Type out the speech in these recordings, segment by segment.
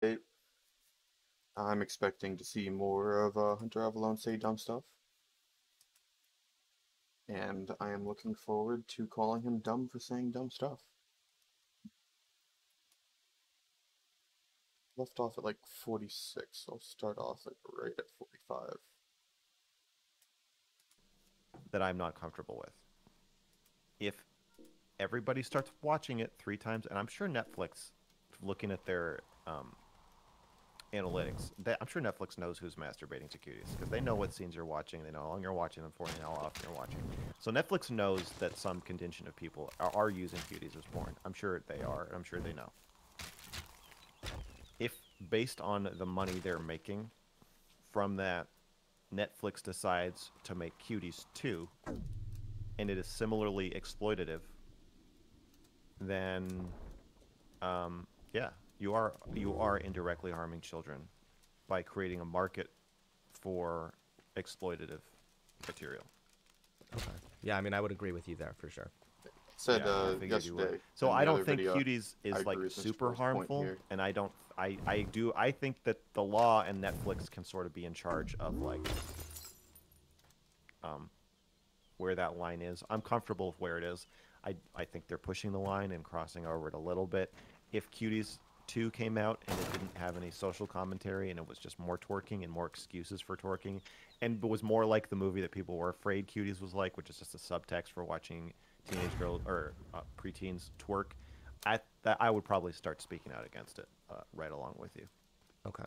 Hey, I'm expecting to see more of Hunter Avallone say dumb stuff, and I am looking forward to calling him dumb for saying dumb stuff. Left off at like 46, so I'll start off like right at 45. That I'm not comfortable with. If everybody starts watching it 3 times, and I'm sure Netflix, looking at their analytics, I'm sure Netflix knows who's masturbating to cuties because they know what scenes you're watching, they know how long you're watching them for, and they know how often you're watching. So Netflix knows that some contingent of people are using cuties as porn. I'm sure they are, and I'm sure they know. If based on the money they're making from that, Netflix decides to make cuties too, and it is similarly exploitative, then yeah, you are indirectly harming children by creating a market for exploitative material. Okay. Yeah, I mean, I would agree with you there for sure. Said Yeah, I figured you would. yesterday So in I the don't other think video, cuties I is like agree with Mr. super Girl's point harmful, here. and I think that the law and Netflix can sort of be in charge of like um where that line is. I'm comfortable with where it is. I think they're pushing the line and crossing over it a little bit. If Cuties 2 came out and it didn't have any social commentary and it was just more twerking and more excuses for twerking and it was more like the movie that people were afraid Cuties was like, which is just a subtext for watching teenage girls or preteens twerk, I would probably start speaking out against it right along with you. Okay.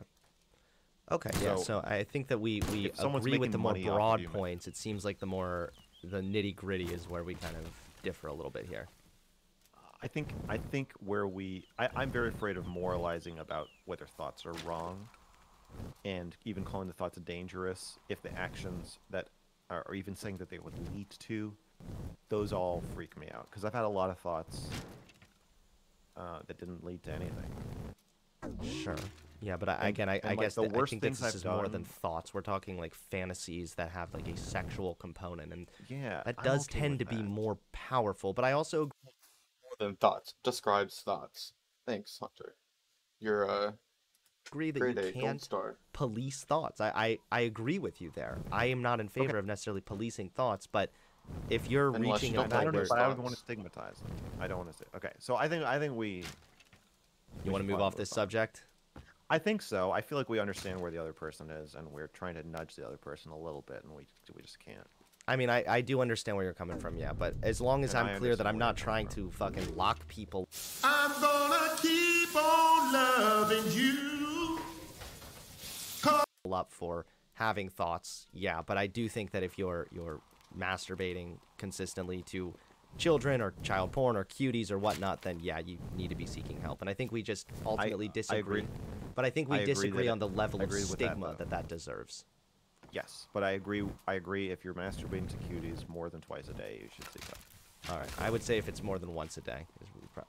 Okay, yeah. So So I think that we if someone's agree with making the more money off of broad you, points. It seems like the nitty gritty is where we kind of differ a little bit here. I think where I'm very afraid of moralizing about whether thoughts are wrong and even calling the thoughts dangerous if the actions that are, or even saying that they would lead to, those all freak me out because I've had a lot of thoughts that didn't lead to anything. Sure. Yeah, but And again, I like guess the I worst think that things this I've is more than done, thoughts. We're talking like fantasies that have like a sexual component, and yeah, that I'm does okay tend with to be that. more powerful. But I also More than thoughts. Describes thoughts. Thanks, Hunter. You're a agree that you grade A gold can't star. police thoughts. I agree with you there. I am not in Okay, favor of necessarily policing thoughts, but if you're Unless you reaching a don't and I like point don't, where those but I don't want to thoughts. stigmatize them. I don't want to say. Okay, so I think you we want to should move probably off move this on. subject. I think so. I feel like we understand where the other person is, and we're trying to nudge the other person a little bit, and we just can't. I mean, I do understand where you're coming from, yeah, but as long as And I'm I clear that understand I'm where you're not coming trying from. to fucking lock people I'm gonna keep on loving you. up for having thoughts, yeah, but I do think that if you're masturbating consistently to children or child porn or cuties or whatnot, then yeah, you need to be seeking help. And I think we just I ultimately I agree. disagree. But I think I we agree that disagree on the level I of agree with that stigma though. that that deserves. Yes, but I agree. I agree. If you're masturbating to cuties more than twice a day, you should seek help. All right, I would say if it's more than once a day,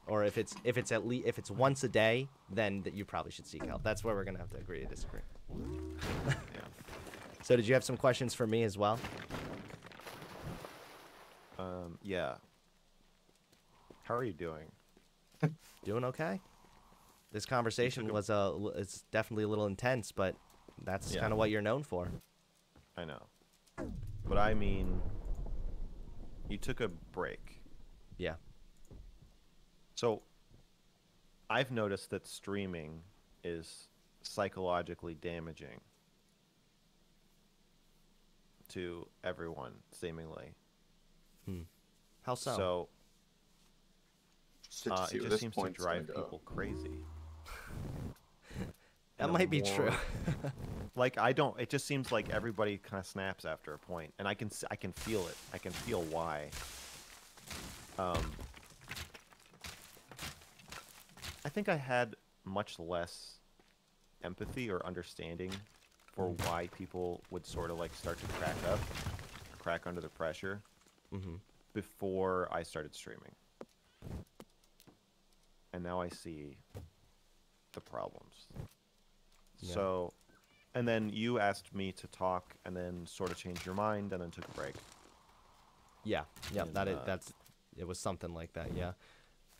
or if it's at least if it's once a day, then that you probably should seek help. That's where we're gonna have to agree to disagree. Yeah. So, did you have some questions for me as well? Yeah. How are you doing? Doing okay. This You took conversation a. was it's definitely a little intense, but that's Yeah, kind of what you're known for. I know. But I mean, you took a break. Yeah. So I've noticed that streaming is psychologically damaging to everyone, seemingly. Hmm. How so? So Just to see it where just this seems to point's gonna drive go. people crazy in That a might be true. more like I don't. It just seems like everybody kind of snaps after a point, and I can feel it. I can feel why. Um, I think I had much less empathy or understanding for why people would sort of like start to crack up, crack under the pressure Mm-hmm. before I started streaming. And now I see the problems. Yeah. So, and then you asked me to talk and then sort of changed your mind and then took a break. Yeah. Yeah. And That's it was something like that. Yeah.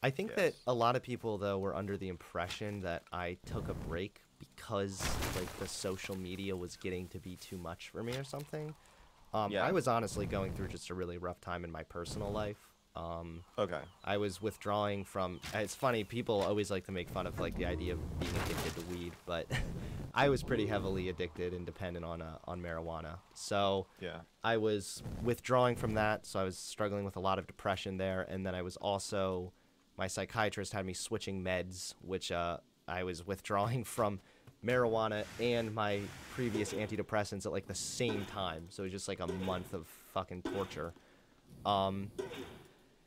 I think that a lot of people, though, were under the impression that I took a break because, like, the social media was getting to be too much for me or something. Yeah. I was honestly going through just a really rough time in my personal life. Okay. I was withdrawing from. It's funny, people always like to make fun of like the idea of being addicted to weed, but I was pretty heavily addicted and dependent on marijuana. So Yeah. I was withdrawing from that. So I was struggling with a lot of depression there, and then I was also, my psychiatrist had me switching meds, which I was withdrawing from marijuana and my previous antidepressants at like the same time. So it was just like a month of fucking torture.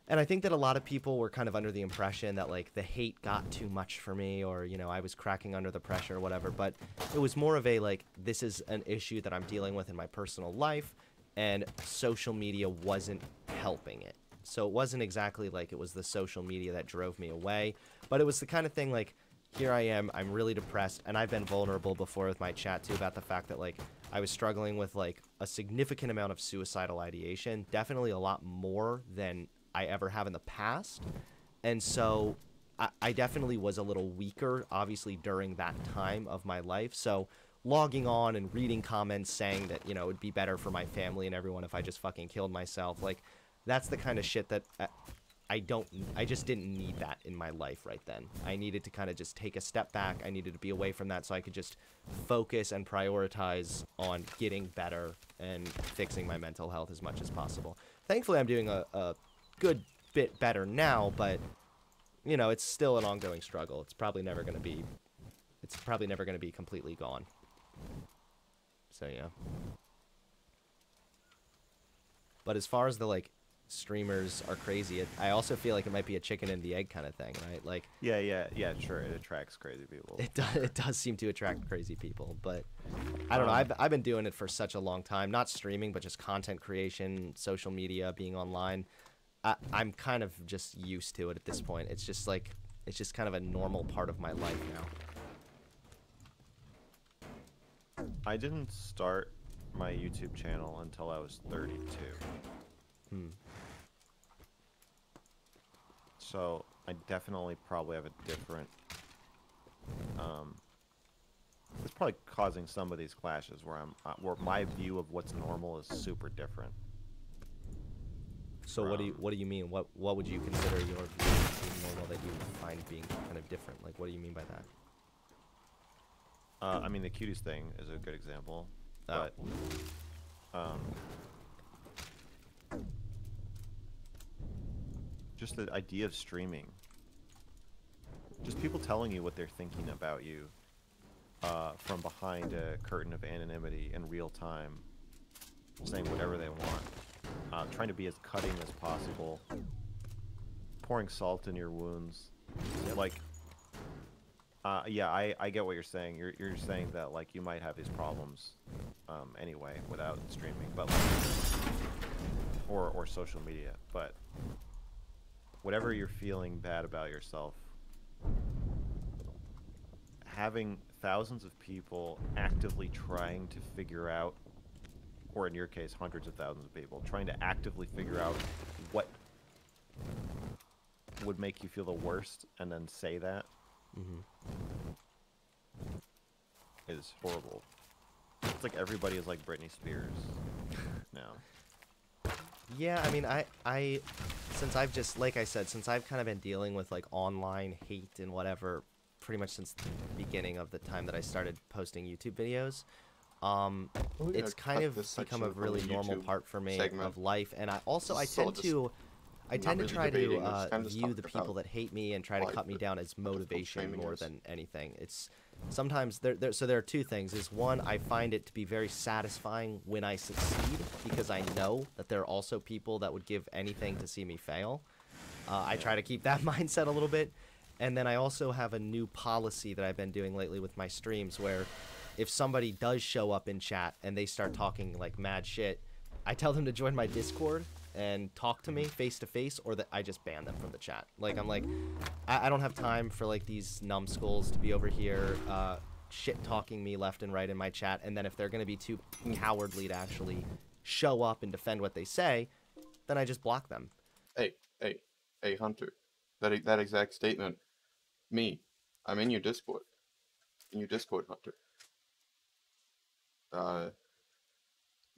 And I think that a lot of people were kind of under the impression that, like, the hate got too much for me, or, you know, I was cracking under the pressure or whatever. But it was more of a, like, this is an issue that I'm dealing with in my personal life, and social media wasn't helping it. So it wasn't exactly like it was the social media that drove me away, but it was the kind of thing, like, here I am, I'm really depressed, and I've been vulnerable before with my chat, too, about the fact that, like, I was struggling with, like, a significant amount of suicidal ideation, definitely a lot more than I ever have in the past. And so I definitely was a little weaker, obviously, during that time of my life. So logging on and reading comments saying that, you know, it would be better for my family and everyone if I just fucking killed myself, like, that's the kind of shit that I just didn't need that in my life right then. I needed to kind of just take a step back. I needed to be away from that so I could just focus and prioritize on getting better and fixing my mental health as much as possible. Thankfully, I'm doing a good bit better now, but you know, it's still an ongoing struggle. It's probably never going to be completely gone. So yeah. But as far as the, like, streamers are crazy, I also feel like it might be a chicken and the egg kind of thing, right? Like, Yeah, sure. It attracts crazy people. it does seem to attract crazy people, but I don't know. I've been doing it for such a long time, not streaming, but just content creation, social media, being online. I'm kind of just used to it at this point. It's just like, it's just kind of a normal part of my life now. I didn't start my YouTube channel until I was 32. So I definitely probably have a different, it's probably causing some of these clashes where where my view of what's normal is super different. So what do you mean? What would you consider your view of being normal that you find being kind of different? Like, what do you mean by that? I mean, the cuties thing is a good example, but just the idea of streaming, just people telling you what they're thinking about you from behind a curtain of anonymity in real time, saying whatever they want, trying to be as cutting as possible, pouring salt in your wounds. Like, yeah, I get what you're saying. You're saying that, like, you might have these problems anyway without streaming, but like, or social media, but whatever you're feeling bad about yourself, having thousands of people actively trying to figure out, or in your case, hundreds of thousands of people trying to actively figure out what would make you feel the worst and then say that is horrible. It's like everybody is like Britney Spears now. Yeah, I mean, I since I've just, like I said, since I've kind of been dealing with, like, online hate and whatever pretty much since the beginning of the time that I started posting YouTube videos, it's kind of become a really normal part for me of life. And I tend to try to view the people that hate me and try to cut me down as motivation more than anything. It's sometimes so there are two things. Is one, I find it to be very satisfying when I succeed because I know that there are also people that would give anything to see me fail. I try to keep that mindset a little bit. And then I also have a new policy that I've been doing lately with my streams where if somebody does show up in chat and they start talking like mad shit, I tell them to join my Discord and talk to me face to face, or that I just ban them from the chat. Like, I'm like, I don't have time for, like, these numbskulls to be over here shit talking me left and right in my chat, and then if they're gonna be too cowardly to actually show up and defend what they say, then I just block them. Hey, Hunter. that exact statement. Me, I'm in your Discord. In your Discord, Hunter. Uh,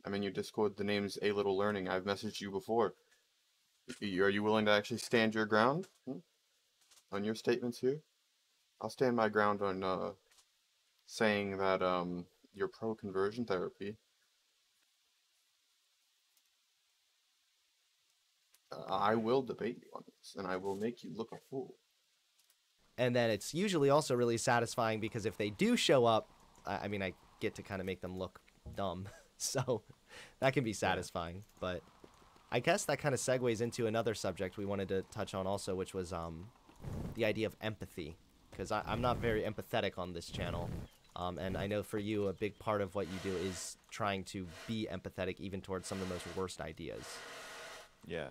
I'm in your Discord. The name's A Little Learning. I've messaged you before. Are you willing to actually stand your ground on your statements here? I'll stand my ground on saying that you're pro conversion therapy. I will debate you on this, and I will make you look a fool. And then it's usually also really satisfying because if they do show up, I mean, I get to kind of make them look dumb. So that can be satisfying. But I guess that kind of segues into another subject we wanted to touch on also, which was the idea of empathy. Because I'm not very empathetic on this channel. And I know for you, a big part of what you do is trying to be empathetic even towards some of the most worst ideas. Yeah.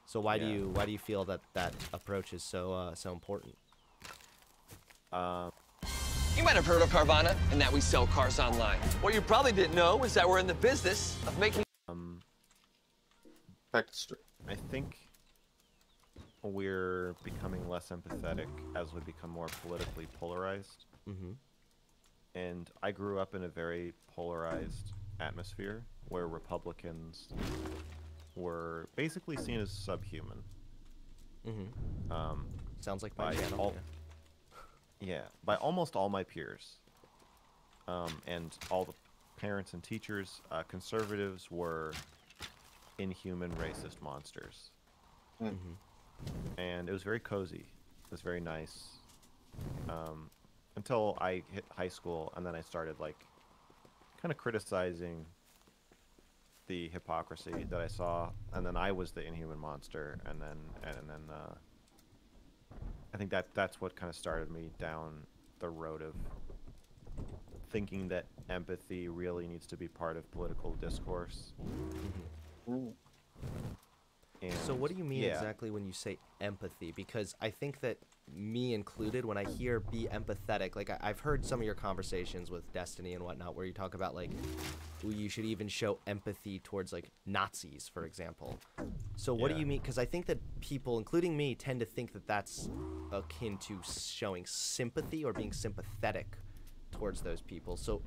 So why do you feel that that approach is so important? You might have heard of Carvana and that we sell cars online. What you probably didn't know is that we're in the business of making. Back to straight. I think we're becoming less empathetic as we become more politically polarized. Mm-hmm. And I grew up in a very polarized atmosphere where Republicans were basically seen as subhuman. Mm-hmm. Sounds like my by channel. by almost all my peers, and all the parents and teachers. Conservatives were inhuman, racist monsters, and it was very cozy. It was very nice, until I hit high school, and then I started like kind of criticizing the hypocrisy that I saw, and then I was the inhuman monster, and then I think that's what kind of started me down the road of thinking that empathy really needs to be part of political discourse. Mm. And So what do you mean exactly when you say empathy? Because I think that me included, when I hear be empathetic, like I've heard some of your conversations with Destiny and whatnot where you talk about like you should even show empathy towards like Nazis, for example. So what do you mean? Because I think that people, including me, tend to think that that's akin to showing sympathy or being sympathetic towards those people. So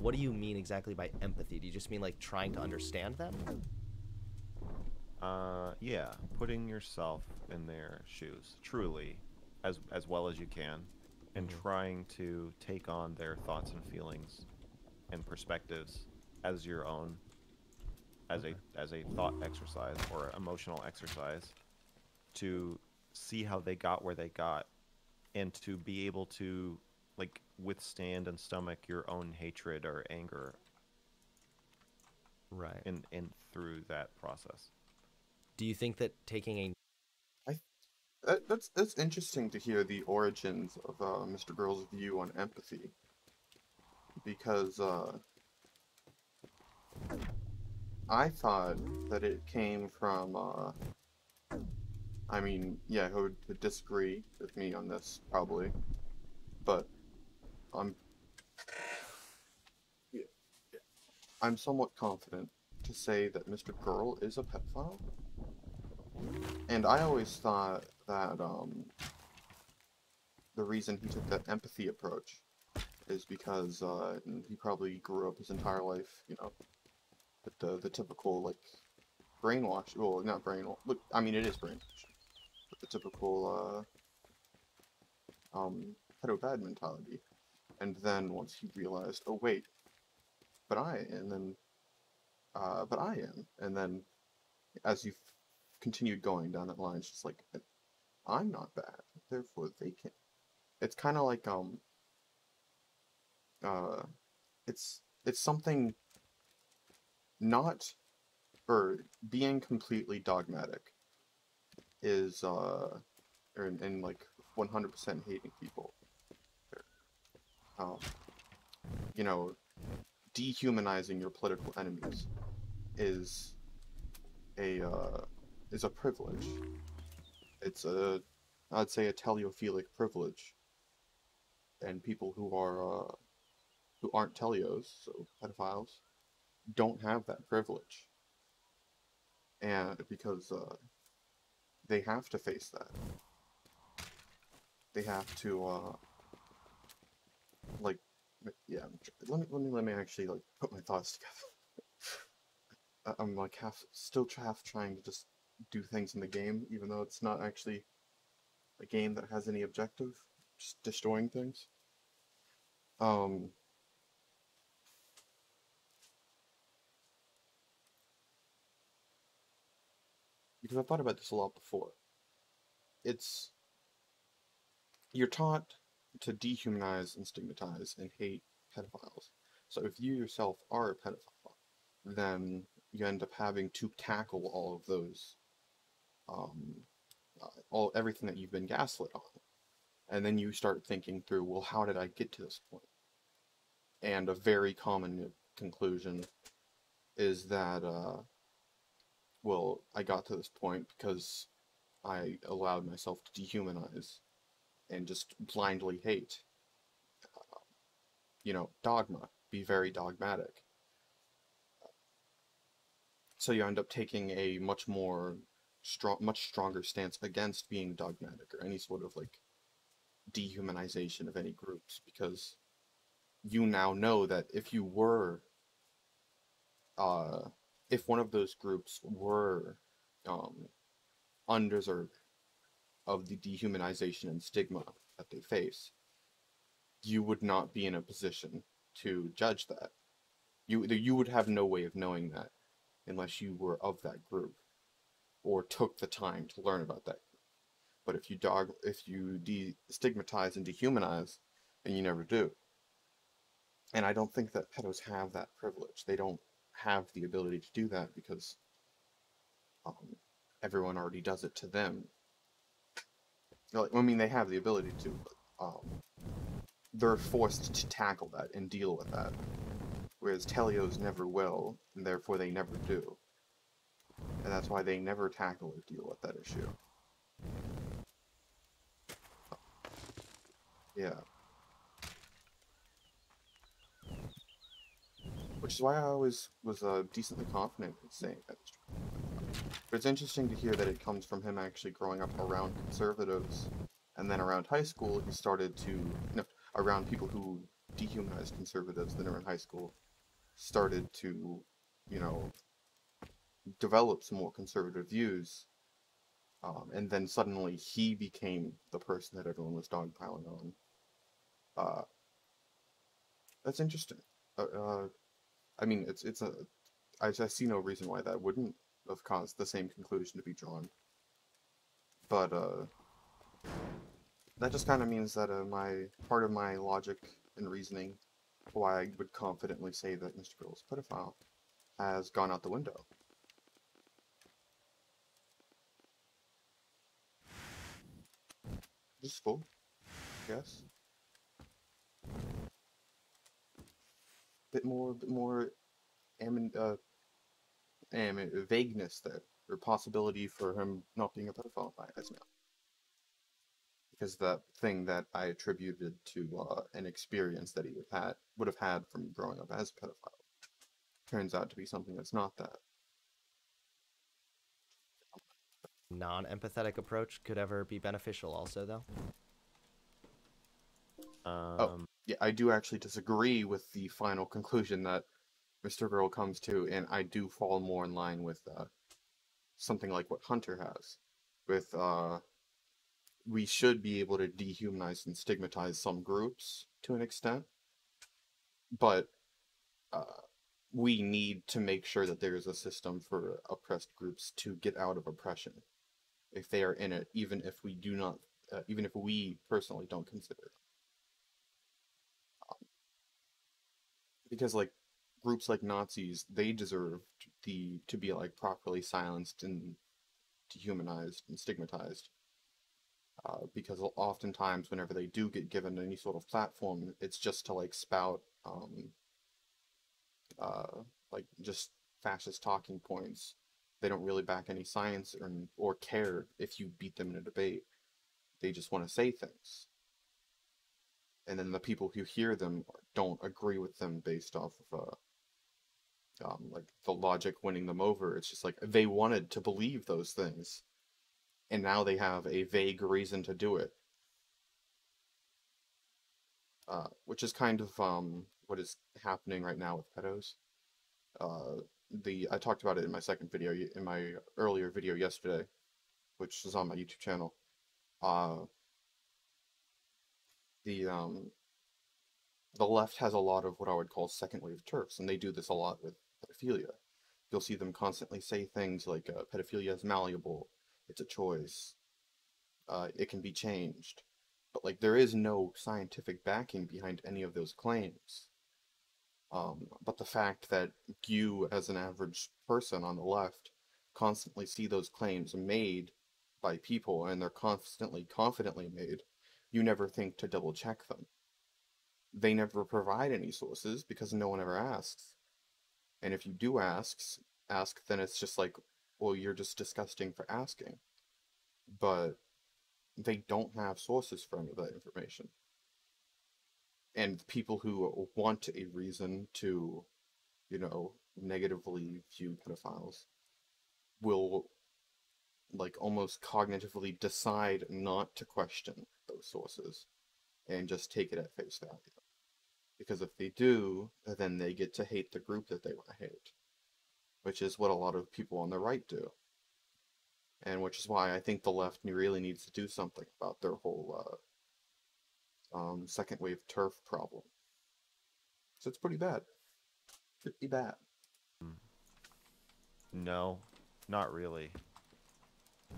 what do you mean exactly by empathy? Do you just mean like trying to understand them? Yeah, putting yourself in their shoes, truly, as well as you can, and trying to take on their thoughts and feelings and perspectives as your own, as a thought exercise or emotional exercise, to see how they got where they got, and to be able to like withstand and stomach your own hatred or anger, Right. and through that process. Do you think that taking a That's interesting to hear the origins of Mr. Girl's view on empathy, because I thought that it came from I mean, yeah, who would disagree with me on this probably, but I'm yeah, I'm somewhat confident to say that Mr. Girl is a pedophile. And I always thought that the reason he took that empathy approach is because he probably grew up his entire life, you know, with the typical like brainwash. Well, not brainwash. Look, I mean it is brainwash, but the typical pedo-bad mentality. And then once he realized, oh wait, but I am, and then as you continued going down that line, it's just like I'm not bad, therefore they can. It's kind of like uh, it's something not or being completely dogmatic is and like 100% hating people. Um, you know, dehumanizing your political enemies is a privilege. It's I'd say a teleophilic privilege, and people who aren't teleos, so pedophiles, don't have that privilege, and because they have to face that. They have to, like, yeah. Let me actually like put my thoughts together. I'm like still half trying to just do things in the game, even though it's not actually a game that has any objective, just destroying things. Um, because I've thought about this a lot before. It's You're taught to dehumanize and stigmatize and hate pedophiles. So if you yourself are a pedophile, then you end up having to tackle all of those, um, everything that you've been gaslit on. And then you start thinking through, well, how did I get to this point? And a very common conclusion is that, well, I got to this point because I allowed myself to dehumanize and just blindly hate. Dogma, be very dogmatic. So you end up taking a much stronger stance against being dogmatic or any sort of like dehumanization of any groups, because you now know that if one of those groups were undeserving of the dehumanization and stigma that they face, you would not be in a position to judge that. You would have no way of knowing that unless you were of that group or took the time to learn about that. But if you destigmatize and dehumanize, then you never do. And I don't think that pedos have that privilege. They don't have the ability to do that because everyone already does it to them. I mean, they have the ability to, but they're forced to tackle that and deal with that. Whereas Telios never will, and therefore they never do. And that's why they never tackle or deal with that issue. Yeah. Which is why I always was decently confident in saying that. But it's interesting to hear that it comes from him actually growing up around conservatives, and then around high school he started to, around people who dehumanized conservatives, then around high school, started to, develop some more conservative views, and then suddenly he became the person that everyone was dogpiling on. That's interesting. I mean, I see no reason why that wouldn't have caused the same conclusion to be drawn. But, that just kind of means that part of my logic and reasoning why I would confidently say that Mr.Girl is a pedophile has gone out the window. Which is cool, I guess. Bit more vagueness there, or possibility for him not being a pedophile by as now. Because that thing that I attributed to an experience that he would have had from growing up as a pedophile turns out to be something that's not that. Non-empathetic approach could ever be beneficial also, though. Yeah, I do actually disagree with the final conclusion that Mr.Girl comes to, and I do fall more in line with something like what Hunter has, with we should be able to dehumanize and stigmatize some groups to an extent, but we need to make sure that there is a system for oppressed groups to get out of oppression if they are in it, even if we do not, even if we personally don't consider it. Because like groups like Nazis, they deserve to be like properly silenced and dehumanized and stigmatized. Because oftentimes, whenever they do get given any sort of platform, it's just to like spout like just fascist talking points. They don't really back any science or care if you beat them in a debate. They just want to say things. And then the people who hear them don't agree with them based off of like the logic winning them over. It's just like they wanted to believe those things, and now they have a vague reason to do it. Which is kind of what is happening right now with pedos. I talked about it in my second video, in my earlier video yesterday, which is on my YouTube channel. The left has a lot of what I would call second wave turfs, and they do this a lot with pedophilia. You'll see them constantly say things like pedophilia is malleable, it's a choice, it can be changed. But like there is no scientific backing behind any of those claims. But the fact that you, as an average person on the left, constantly see those claims made by people, and they're constantly, confidently made, you never think to double check them. They never provide any sources because no one ever asks. And if you do ask, then it's just like, well, you're just disgusting for asking. But they don't have sources for any of that information. And people who want a reason to, negatively view pedophiles will, like, almost cognitively decide not to question those sources and just take it at face value. Because if they do, then they get to hate the group that they want to hate, which is what a lot of people on the right do. And which is why I think the left really needs to do something about their whole second wave turf problem. So it's pretty bad. Pretty bad. No, not really.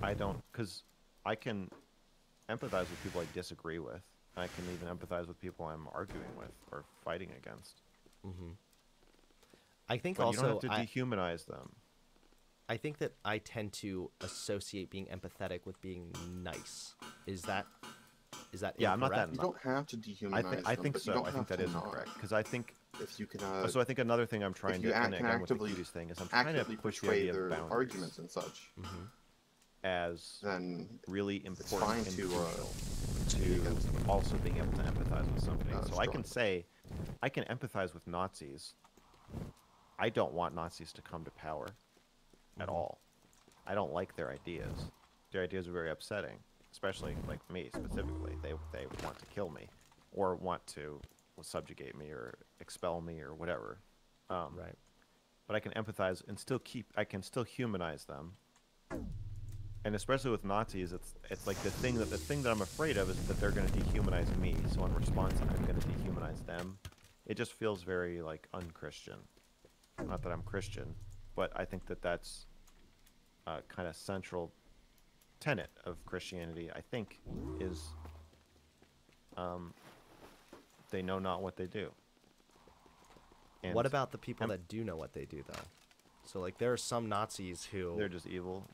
I don't, because I can empathize with people I disagree with. I can even empathize with people I'm arguing with or fighting against. Mm-hmm. I think but also you don't have to dehumanize them. I think that I tend to associate being empathetic with being nice. Is that yeah, I'm not incorrect? that. You don't have to dehumanize them. I think but so. You don't I think have that to is not. incorrect because I think if you can. so I think another thing I'm trying to, and again with the actively, cuties thing, is I'm trying to push the portray idea their of boundaries arguments and such. Mm-hmm. as then really it's important fine and to crucial to also being able to empathize with somebody. So I can say, I can empathize with Nazis. I don't want Nazis to come to power at all. I don't like their ideas. Their ideas are very upsetting, especially like me specifically. They want to kill me, or want to subjugate me, or expel me, or whatever. Right. But I can empathize and I can still humanize them. And especially with Nazis, it's like the thing that I'm afraid of is that they're going to dehumanize me. So in response, I'm going to dehumanize them. It just feels very like unchristian. Not that I'm Christian, but I think that that's a kind of central tenet of Christianity. I think is they know not what they do. And What about the people that do know what they do, though? So like there are some Nazis who they're just evil.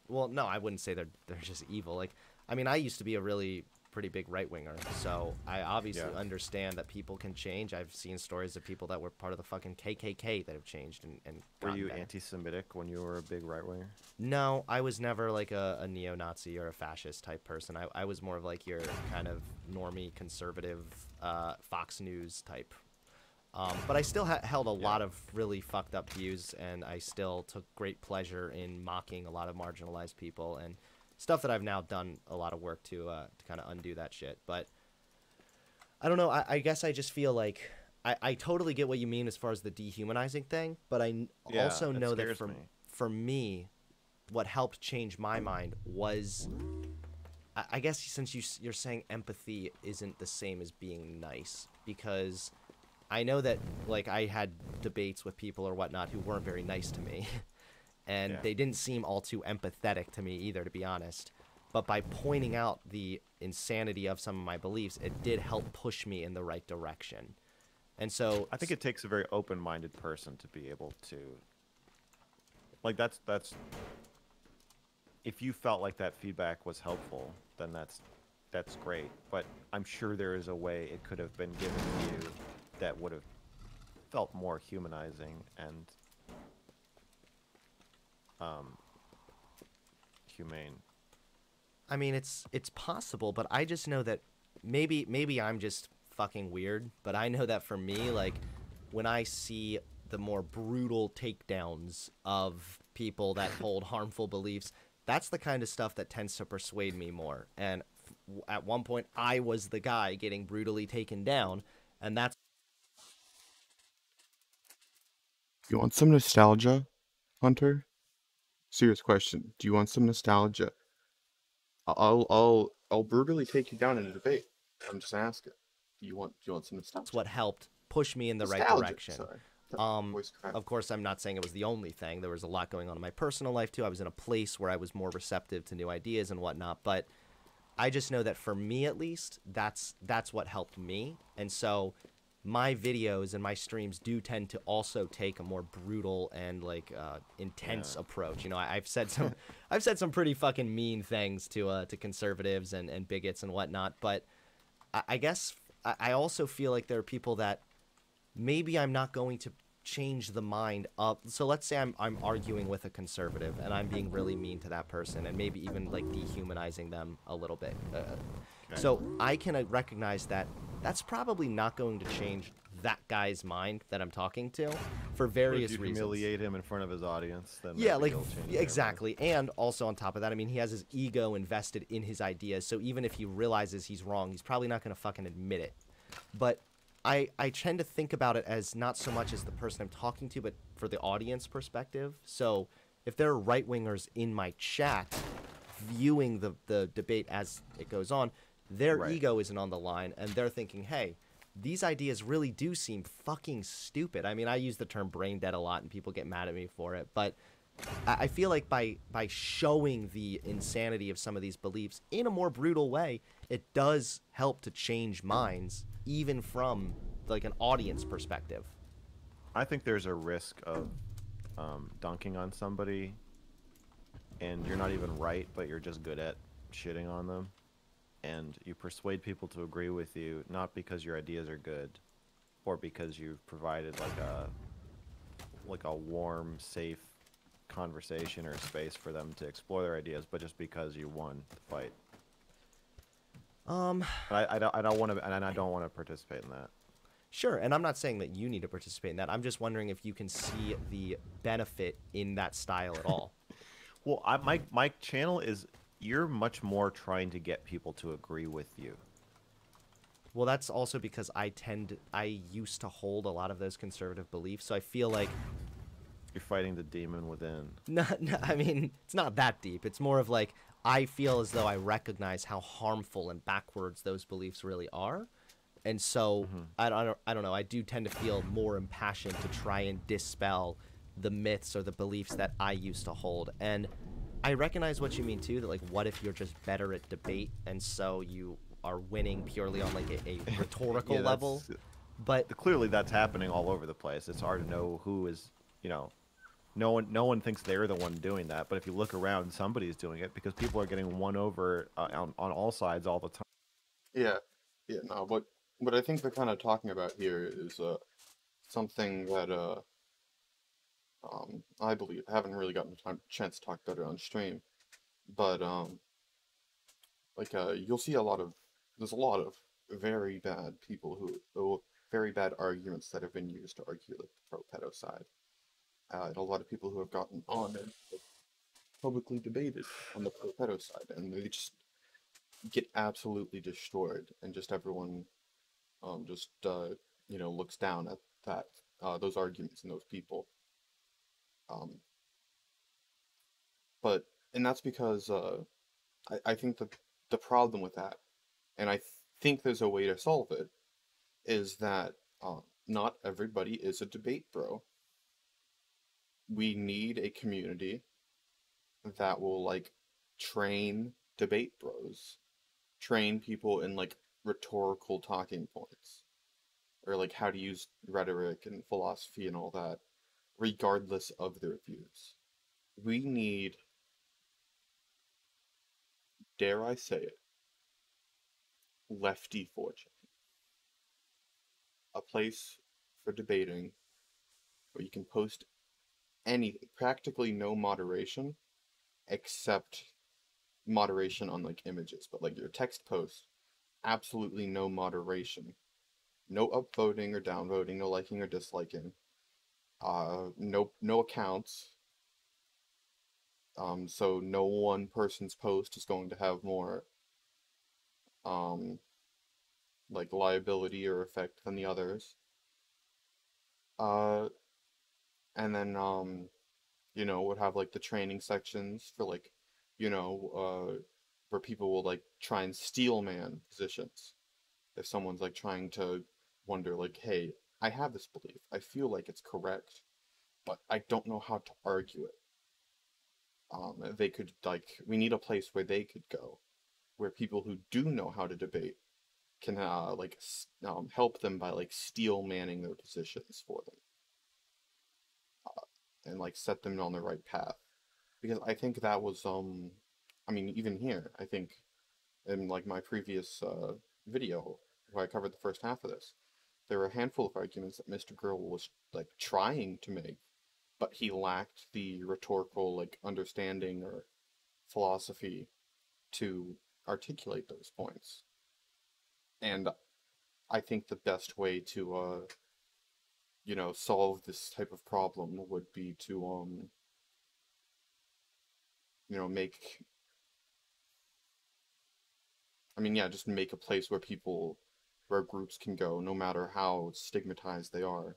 Well, no, I wouldn't say they're just evil. Like, I mean, I used to be a really pretty big right winger, so I obviously understand that people can change. I've seen stories of people that were part of the fucking KKK that have changed and Were you better. anti-Semitic when you were a big right winger? No, I was never like a neo-Nazi or a fascist type person. I was more of like your kind of normie conservative Fox News type. But I still held a lot of really fucked up views, and I still took great pleasure in mocking a lot of marginalized people and stuff that I've now done a lot of work to kind of undo that shit. But I don't know. I guess I just feel like I totally get what you mean as far as the dehumanizing thing, but I also know that for me, what helped change my mind was, I guess since you're saying empathy isn't the same as being nice, because I know that, like, I had debates with people or whatnot who weren't very nice to me, and they didn't seem all too empathetic to me either, to be honest. But by pointing out the insanity of some of my beliefs, it did help push me in the right direction. And so I think it takes a very open-minded person to be able to, like, that's if you felt like that feedback was helpful, then that's great. But I'm sure there is a way it could have been given to you that would have felt more humanizing and humane. I mean, it's possible, but I just know that maybe I'm just fucking weird, but I know that for me, like, when I see the more brutal takedowns of people that hold harmful beliefs, That's the kind of stuff that tends to persuade me more. And at one point, I was the guy getting brutally taken down, and that's You want some nostalgia, Hunter? Serious question. Do you want some nostalgia? I'll brutally take you down in a debate. I'm just asking. Do you want some nostalgia? what helped push me in the right Nostalgia, direction. sorry. Voice crack. Of course, I'm not saying it was the only thing. There was a lot going on in my personal life too. I was in a place where I was more receptive to new ideas and whatnot. But I just know that for me, at least, that's what helped me. And so, my videos and my streams do tend to also take a more brutal and like intense approach. You know, I've said some pretty fucking mean things to conservatives and bigots and whatnot. But I guess I also feel like there are people that maybe I'm not going to change the mind of. So let's say I'm arguing with a conservative and I'm being really mean to that person and maybe even like dehumanizing them a little bit. So I can recognize that that's probably not going to change that guy's mind that I'm talking to for various If you reasons. humiliate him in front of his audience, then Yeah, maybe like he'll change their mind. exactly. And also on top of that, I mean, he has his ego invested in his ideas. So even if he realizes he's wrong, he's probably not going to fucking admit it. But I tend to think about it as not so much as the person I'm talking to, but for the audience perspective. So if there are right-wingers in my chat viewing the debate as it goes on, their ego isn't on the line, and they're thinking, hey, these ideas really do seem fucking stupid. I mean, I use the term brain dead a lot, and people get mad at me for it, but I feel like by showing the insanity of some of these beliefs in a more brutal way, it does help to change minds, even from like an audience perspective. I think there's a risk of dunking on somebody, and you're not even right, but you're just good at shitting on them. And you persuade people to agree with you, not because your ideas are good, or because you've provided like a warm, safe conversation or space for them to explore their ideas, but just because you won the fight. I don't want to, and I don't want to participate in that. Sure, and I'm not saying that you need to participate in that. I'm just wondering if you can see the benefit in that style at all. Well, my channel is, you're much more trying to get people to agree with you. Well, that's also because I used to hold a lot of those conservative beliefs, so I feel like You're fighting the demon within. no, I mean, it's not that deep. It's more of like I feel as though I recognize how harmful and backwards those beliefs really are. And so I don't know. I do tend to feel more impassioned to try and dispel the myths or the beliefs that I used to hold. And I recognize what you mean too. That like, what if you're just better at debate, and so you are winning purely on like a rhetorical Yeah, level? But clearly that's happening all over the place. It's hard to know who is, you know, no one thinks they're the one doing that. But if you look around, somebody's doing it, because people are getting won over on all sides all the time. Yeah, no, what I think they're kind of talking about here is something that I believe, I haven't really gotten a chance to talk about it on stream, but you'll see there's a lot of very bad people very bad arguments that have been used to argue like the pro-pedo side, and a lot of people who have gotten on and publicly debated on the pro-pedo side, and they just get absolutely destroyed, and just everyone looks down at those arguments and those people. And that's because I think that the problem with that, and I think there's a way to solve it, is that not everybody is a debate bro. We need a community that will like train debate bros, train people in like rhetorical talking points, or like how to use rhetoric and philosophy and all that, regardless of their views. We need, dare I say it, lefty 4chan. A place for debating where you can post anything, practically no moderation, except moderation on like images, but like your text posts, absolutely no moderation. No upvoting or downvoting, no liking or disliking. No accounts. So no one person's post is going to have more um, like liability or effect than the others. Uh, and then would have like the training sections for like, where people will like try and steel man positions. If someone's like trying to wonder like, hey, I have this belief. I feel like it's correct, but I don't know how to argue it. They could like, we need a place where they could go, where people who do know how to debate can help them by like steel manning their positions for them, and like set them on the right path. Because I think that was I mean, even here, I think in like my previous video where I covered the first half of this, there were a handful of arguments that Mr.Girl was like trying to make, but he lacked the rhetorical like understanding or philosophy to articulate those points. And I think the best way to solve this type of problem would be to make, I mean, yeah, just make a place where where groups can go, no matter how stigmatized they are,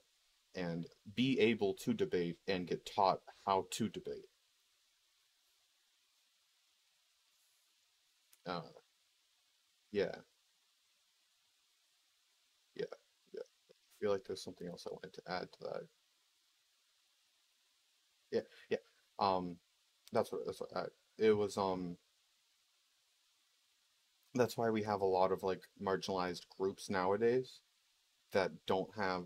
and be able to debate and get taught how to debate. Uh, yeah, yeah, yeah. I feel like there's something else I wanted to add to that. Yeah, yeah. Um, it was. That's why we have a lot of like marginalized groups nowadays that don't have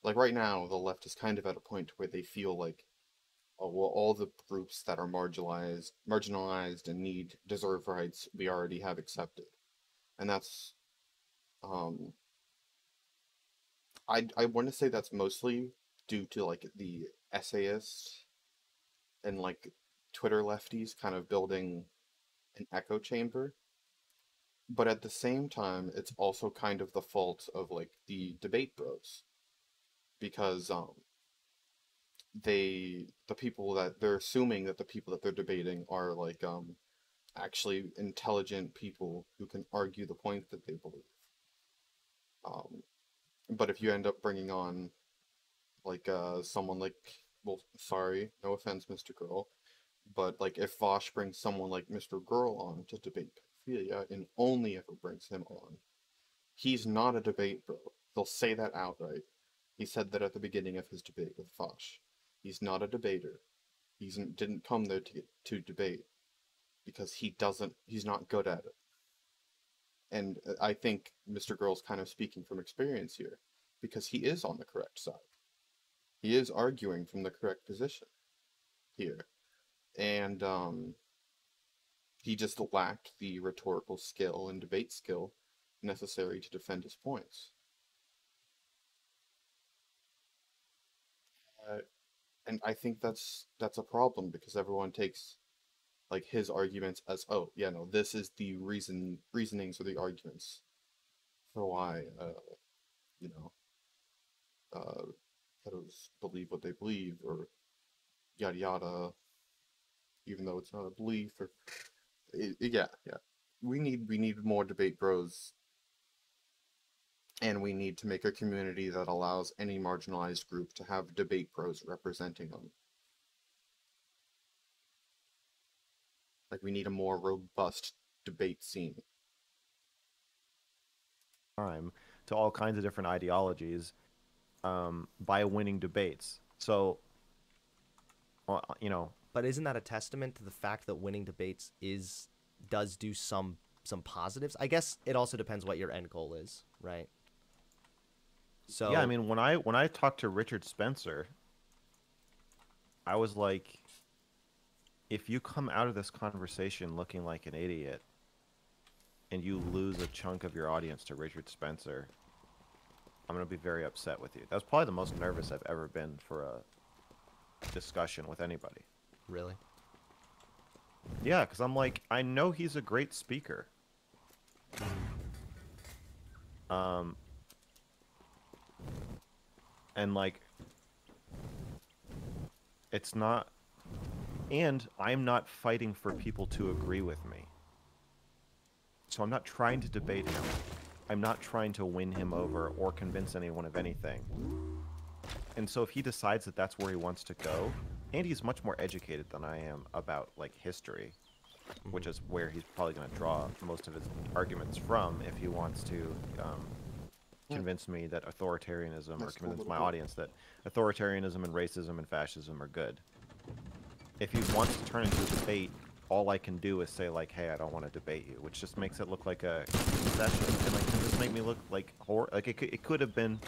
like right now the left is kind of at a point where they feel like, oh well, all the groups that are marginalized and deserve rights we already have accepted. And that's um I want to say that's mostly due to like the essayists and like Twitter lefties kind of building an echo chamber. But at the same time, it's also kind of the fault of like the debate bros, because the people that they're assuming that the people that they're debating are like actually intelligent people who can argue the point that they believe. Um, but if you end up bringing on like someone like, well, sorry, no offense, Mr.Girl, but like if Vosh brings someone like Mr.Girl on to debate pedophilia, and only ever brings him on, he's not a debate bro. They'll say that outright. He said that at the beginning of his debate with Foch. He's not a debater. He didn't come there to debate because he's not good at it. And I think Mr.Girl's kind of speaking from experience here, because he is on the correct side. He is arguing from the correct position here. And he just lacked the rhetorical skill and debate skill necessary to defend his points. And I think that's a problem, because everyone takes like his arguments as, oh yeah, no, this is the reasonings or the arguments for why you know pedos believe what they believe, or yada yada, even though it's not a belief. Or yeah, yeah, we need more debate bros, and we need to make a community that allows any marginalized group to have debate pros representing them. Like, we need a more robust debate scene. Time to all kinds of different ideologies by winning debates. So, But isn't that a testament to the fact that winning debates does do some positives? I guess it also depends what your end goal is, right? So yeah, I mean, when I talked to Richard Spencer, I was like, if you come out of this conversation looking like an idiot and you lose a chunk of your audience to Richard Spencer, I'm going to be very upset with you. That was probably the most nervous I've ever been for a discussion with anybody. really, Yeah, because I'm like, I know he's a great speaker. And like, it's not And I'm not fighting for people to agree with me. So I'm not trying to debate him. I'm not trying to win him over or convince anyone of anything. And so if he decides that that's where he wants to go, and he's much more educated than I am about, like, history, which is where he's probably going to draw most of his arguments from if he wants to convince me that authoritarianism, or convince my audience that authoritarianism and racism and fascism are good. If he wants to turn into a debate, all I can do is say, like, hey, I don't want to debate you, which just makes it look like a concession, and, like, can just make me look like it could have been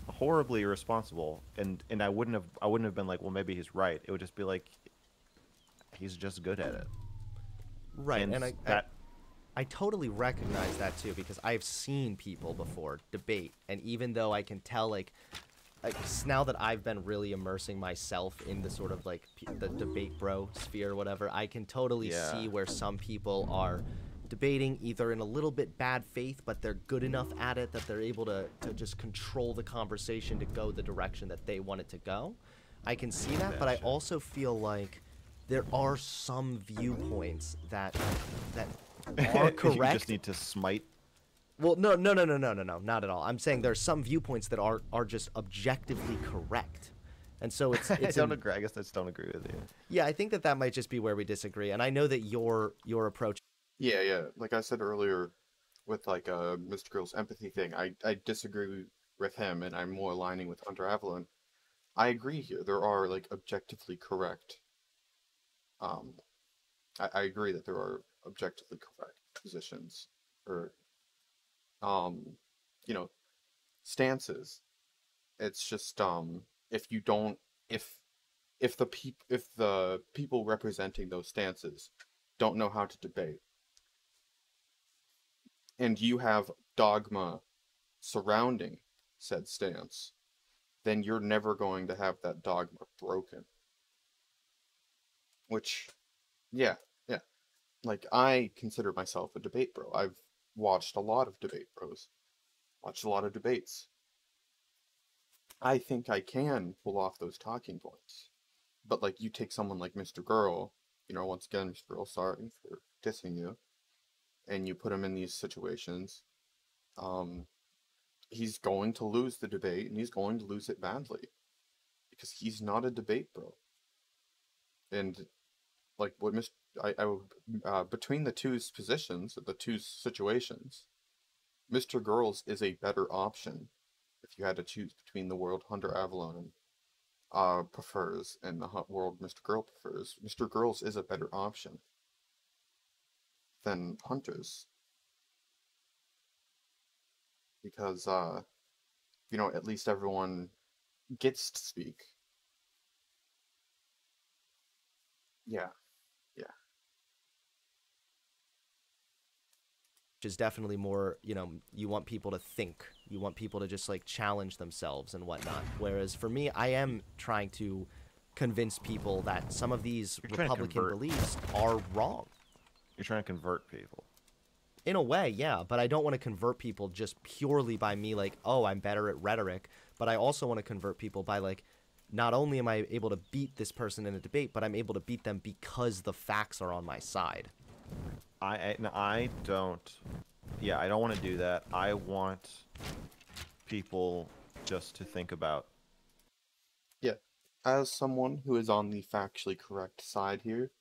horribly irresponsible, and I wouldn't have been like, well, maybe he's right. It would just be like, he's just good at it. Right, and that I totally recognize that too, because I've seen people before debate, and even though I can tell, like now that I've been really immersing myself in the sort of like the debate bro sphere or whatever, I can totally see where some people are debating either in a little bit bad faith, but they're good enough at it that they're able to just control the conversation to go the direction that they want it to go. I can see that, but I also feel like there are some viewpoints that are correct. You just need to smite. Well, no, not at all. I'm saying there's some viewpoints that are just objectively correct, and so it's I don't agree. I guess I just don't agree with you. Yeah, I think that might just be where we disagree, and I know that your approach. Yeah. Like I said earlier, with like Mr. Girl's empathy thing, I disagree with him, and I'm more aligning with Hunter Avallone. I agree here. There are like objectively correct. I agree that there are objectively correct positions or stances. It's just if you don't if the people representing those stances don't know how to debate, and you have dogma surrounding said stance, then you're never going to have that dogma broken. Which, yeah. Like, I consider myself a debate bro. I've watched a lot of debate bros. Watched a lot of debates. I think I can pull off those talking points. But, like, you take someone like Mr. Girl, once again, Mr. Girl, sorry for dissing you, and you put him in these situations, he's going to lose the debate, and he's going to lose it badly. Because he's not a debate bro. And, like, what between the two positions, the two situations, Mr. Girls is a better option if you had to choose between the world Hunter Avallone prefers and the world Mr. Girl prefers. Mr. Girls is a better option than Hunter's. Because, at least everyone gets to speak. Yeah. Is definitely more, you want people to think, you want people to just like challenge themselves and whatnot, whereas for me, I am trying to convince people that some of these Republican beliefs are wrong. You're trying to convert people in a way, yeah, but I don't want to convert people just purely by me like, oh, I'm better at rhetoric, but I also want to convert people by like, not only am I able to beat this person in a debate, but I'm able to beat them because the facts are on my side. I don't want to do that. I want people just to think about. Yeah, as someone who is on the factually correct side here,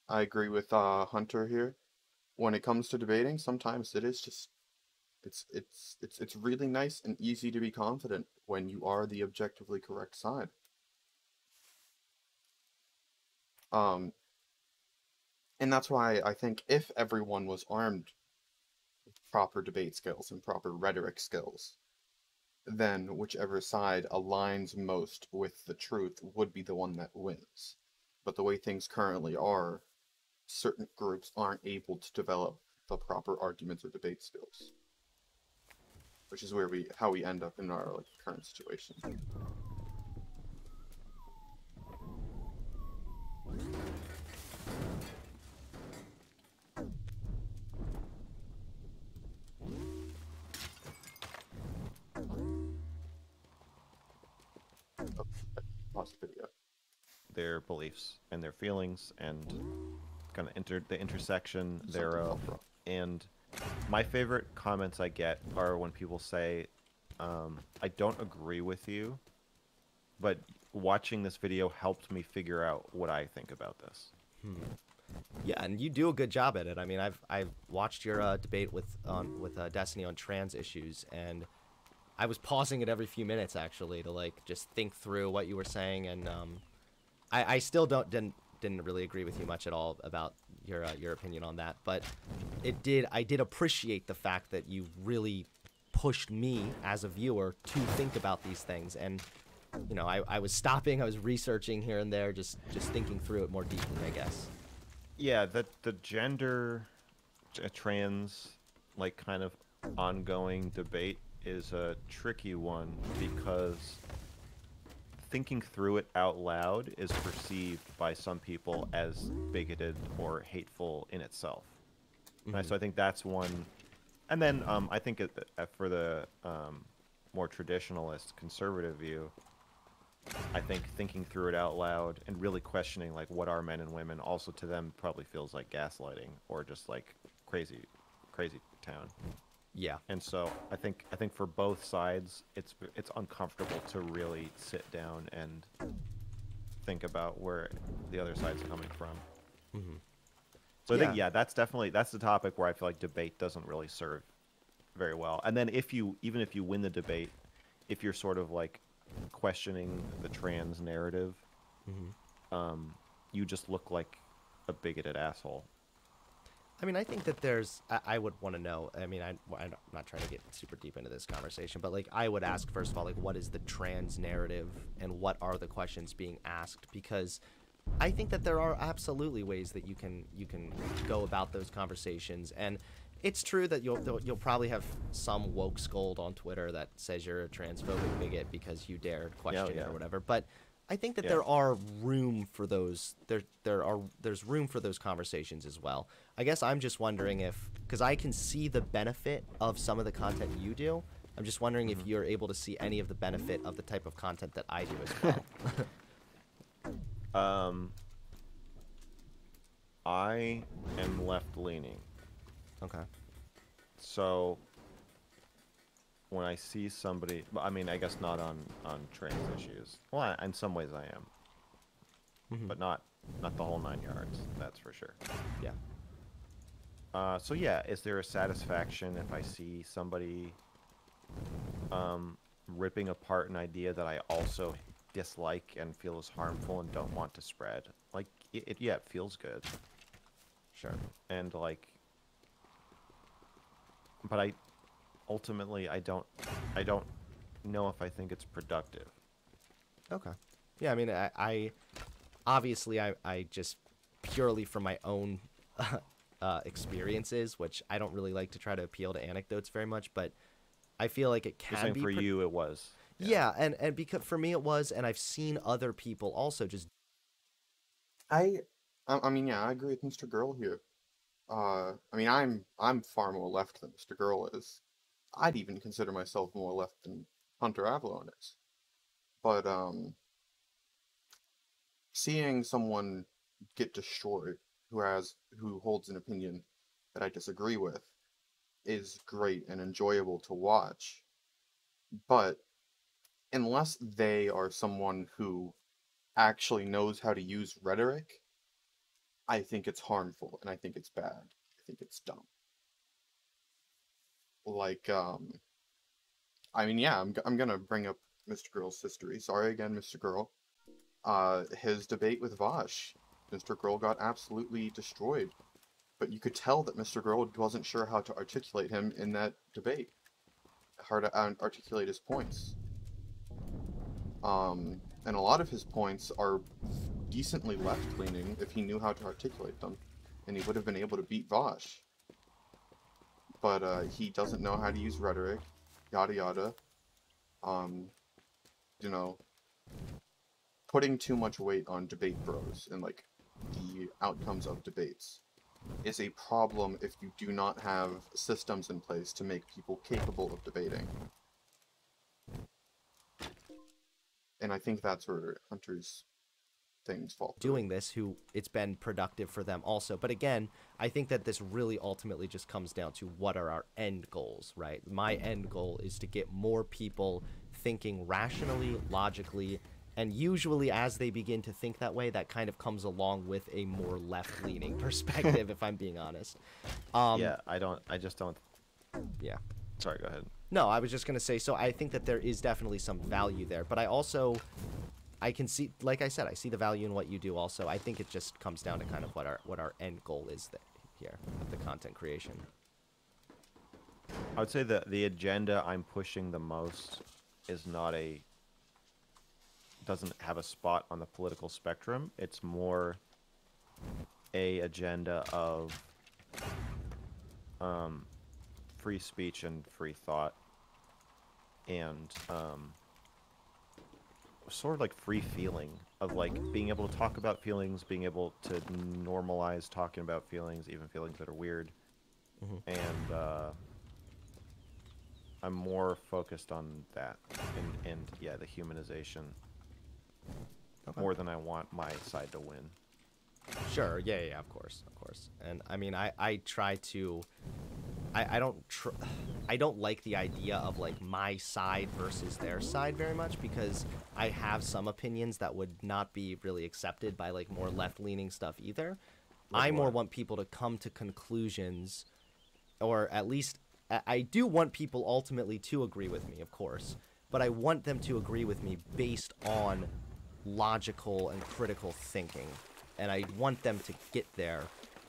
I agree with Hunter here. When it comes to debating, sometimes it is just it's really nice and easy to be confident when you are the objectively correct side. And that's why I think if everyone was armed with proper debate skills and proper rhetoric skills, then whichever side aligns most with the truth would be the one that wins. But the way things currently are, certain groups aren't able to develop the proper arguments or debate skills. Which is how we end up in our current situation. Pause the video. their beliefs and their feelings and kind of the intersection Something thereof. felt wrong. And my favorite comments I get are when people say, I don't agree with you, but watching this video helped me figure out what I think about this. Yeah, and you do a good job at it. I mean, I've watched your debate with Destiny on trans issues, and I was pausing it every few minutes actually to like just think through what you were saying, and I still didn't really agree with you much at all about your opinion on that, but I did appreciate the fact that you really pushed me as a viewer to think about these things, and you know, I was stopping, I was researching here and there, just thinking through it more deeply, I guess. Yeah, the gender trans like kind of ongoing debate is a tricky one because thinking through it out loud is perceived by some people as bigoted or hateful in itself. So I think that's one. And then I think for the more traditionalist conservative view, I think thinking through it out loud and really questioning like what are men and women also to them probably feels like gaslighting or just like crazy town. Yeah. And so I think for both sides it's uncomfortable to really sit down and think about where the other side's coming from. So I think that's the topic where I feel like debate doesn't really serve very well. And then even if you win the debate, if you're sort of like questioning the trans narrative, you just look like a bigoted asshole. I mean, I think that I would want to know, I mean, I'm not trying to get super deep into this conversation, but like I would ask first of all, like, what is the trans narrative and what are the questions being asked? Because I think that there are absolutely ways that you can go about those conversations, and it's true that you'll probably have some woke scold on Twitter that says you're a transphobic bigot because you dared question it or whatever. But I think that there are room for those. There's room for those conversations as well. I guess I'm just wondering because I can see the benefit of some of the content you do. I'm just wondering if you're able to see any of the benefit of the type of content that I do as well. I am left-leaning. Okay. So when I see somebody, I mean, I guess not on trans issues. Well, in some ways I am, but not the whole 9 yards. That's for sure. Yeah. So yeah, is there a satisfaction if I see somebody ripping apart an idea that I also dislike and feel is harmful and don't want to spread? Like, it feels good. Sure. And like, but I don't know if I think it's productive. Okay. Yeah, I mean, I obviously I just purely from my own experiences, which I don't really like to try to appeal to anecdotes very much, but I feel like it You're can saying be for you it was. Yeah, and because for me it was, and I've seen other people also just. I mean, yeah, I agree with Mr. Girl here. I mean, I'm far more left than Mr. Girl is. I'd even consider myself more left than Hunter Avallone is. But seeing someone get destroyed who holds an opinion that I disagree with is great and enjoyable to watch. But unless they are someone who actually knows how to use rhetoric, I think it's harmful and I think it's bad. I think it's dumb. Like, I mean, yeah, I'm gonna bring up Mr. Girl's history. Sorry again, Mr. Girl. His debate with Vosh, Mr. Girl got absolutely destroyed. But you could tell that Mr. Girl wasn't sure how to articulate him in that debate. How to articulate his points. And a lot of his points are decently left-leaning if he knew how to articulate them, and he would have been able to beat Vosh. But he doesn't know how to use rhetoric, yada yada. You know, putting too much weight on debate bros and like the outcomes of debates is a problem if you do not have systems in place to make people capable of debating. And I think that's where Hunter's things fall through. doing this who it's been productive for them also. But again, I think that this really ultimately just comes down to what are our end goals, right? My end goal is to get more people thinking rationally, logically, and usually as they begin to think that way, that kind of comes along with a more left-leaning perspective, if I'm being honest. Yeah, I just don't. Yeah. Sorry, go ahead. No, I was just going to say, so I think that there is definitely some value there, but I can see, like I said, I see the value in what you do also. I think it just comes down to kind of what our end goal is here with the content creation. I would say that the agenda I'm pushing the most is doesn't have a spot on the political spectrum. It's more a agenda of free speech and free thought, and sort of like free feeling of like being able to talk about feelings, being able to normalize talking about feelings, even feelings that are weird. And I'm more focused on that and yeah, the humanization more than I want my side to win. Sure, yeah, of course. And I mean, I try to, I don't like the idea of like my side versus their side very much, because I have some opinions that would not be really accepted by like more left-leaning stuff either. I more want people to come to conclusions, or at least I do want people ultimately to agree with me, of course, but I want them to agree with me based on logical and critical thinking. And I want them to get there,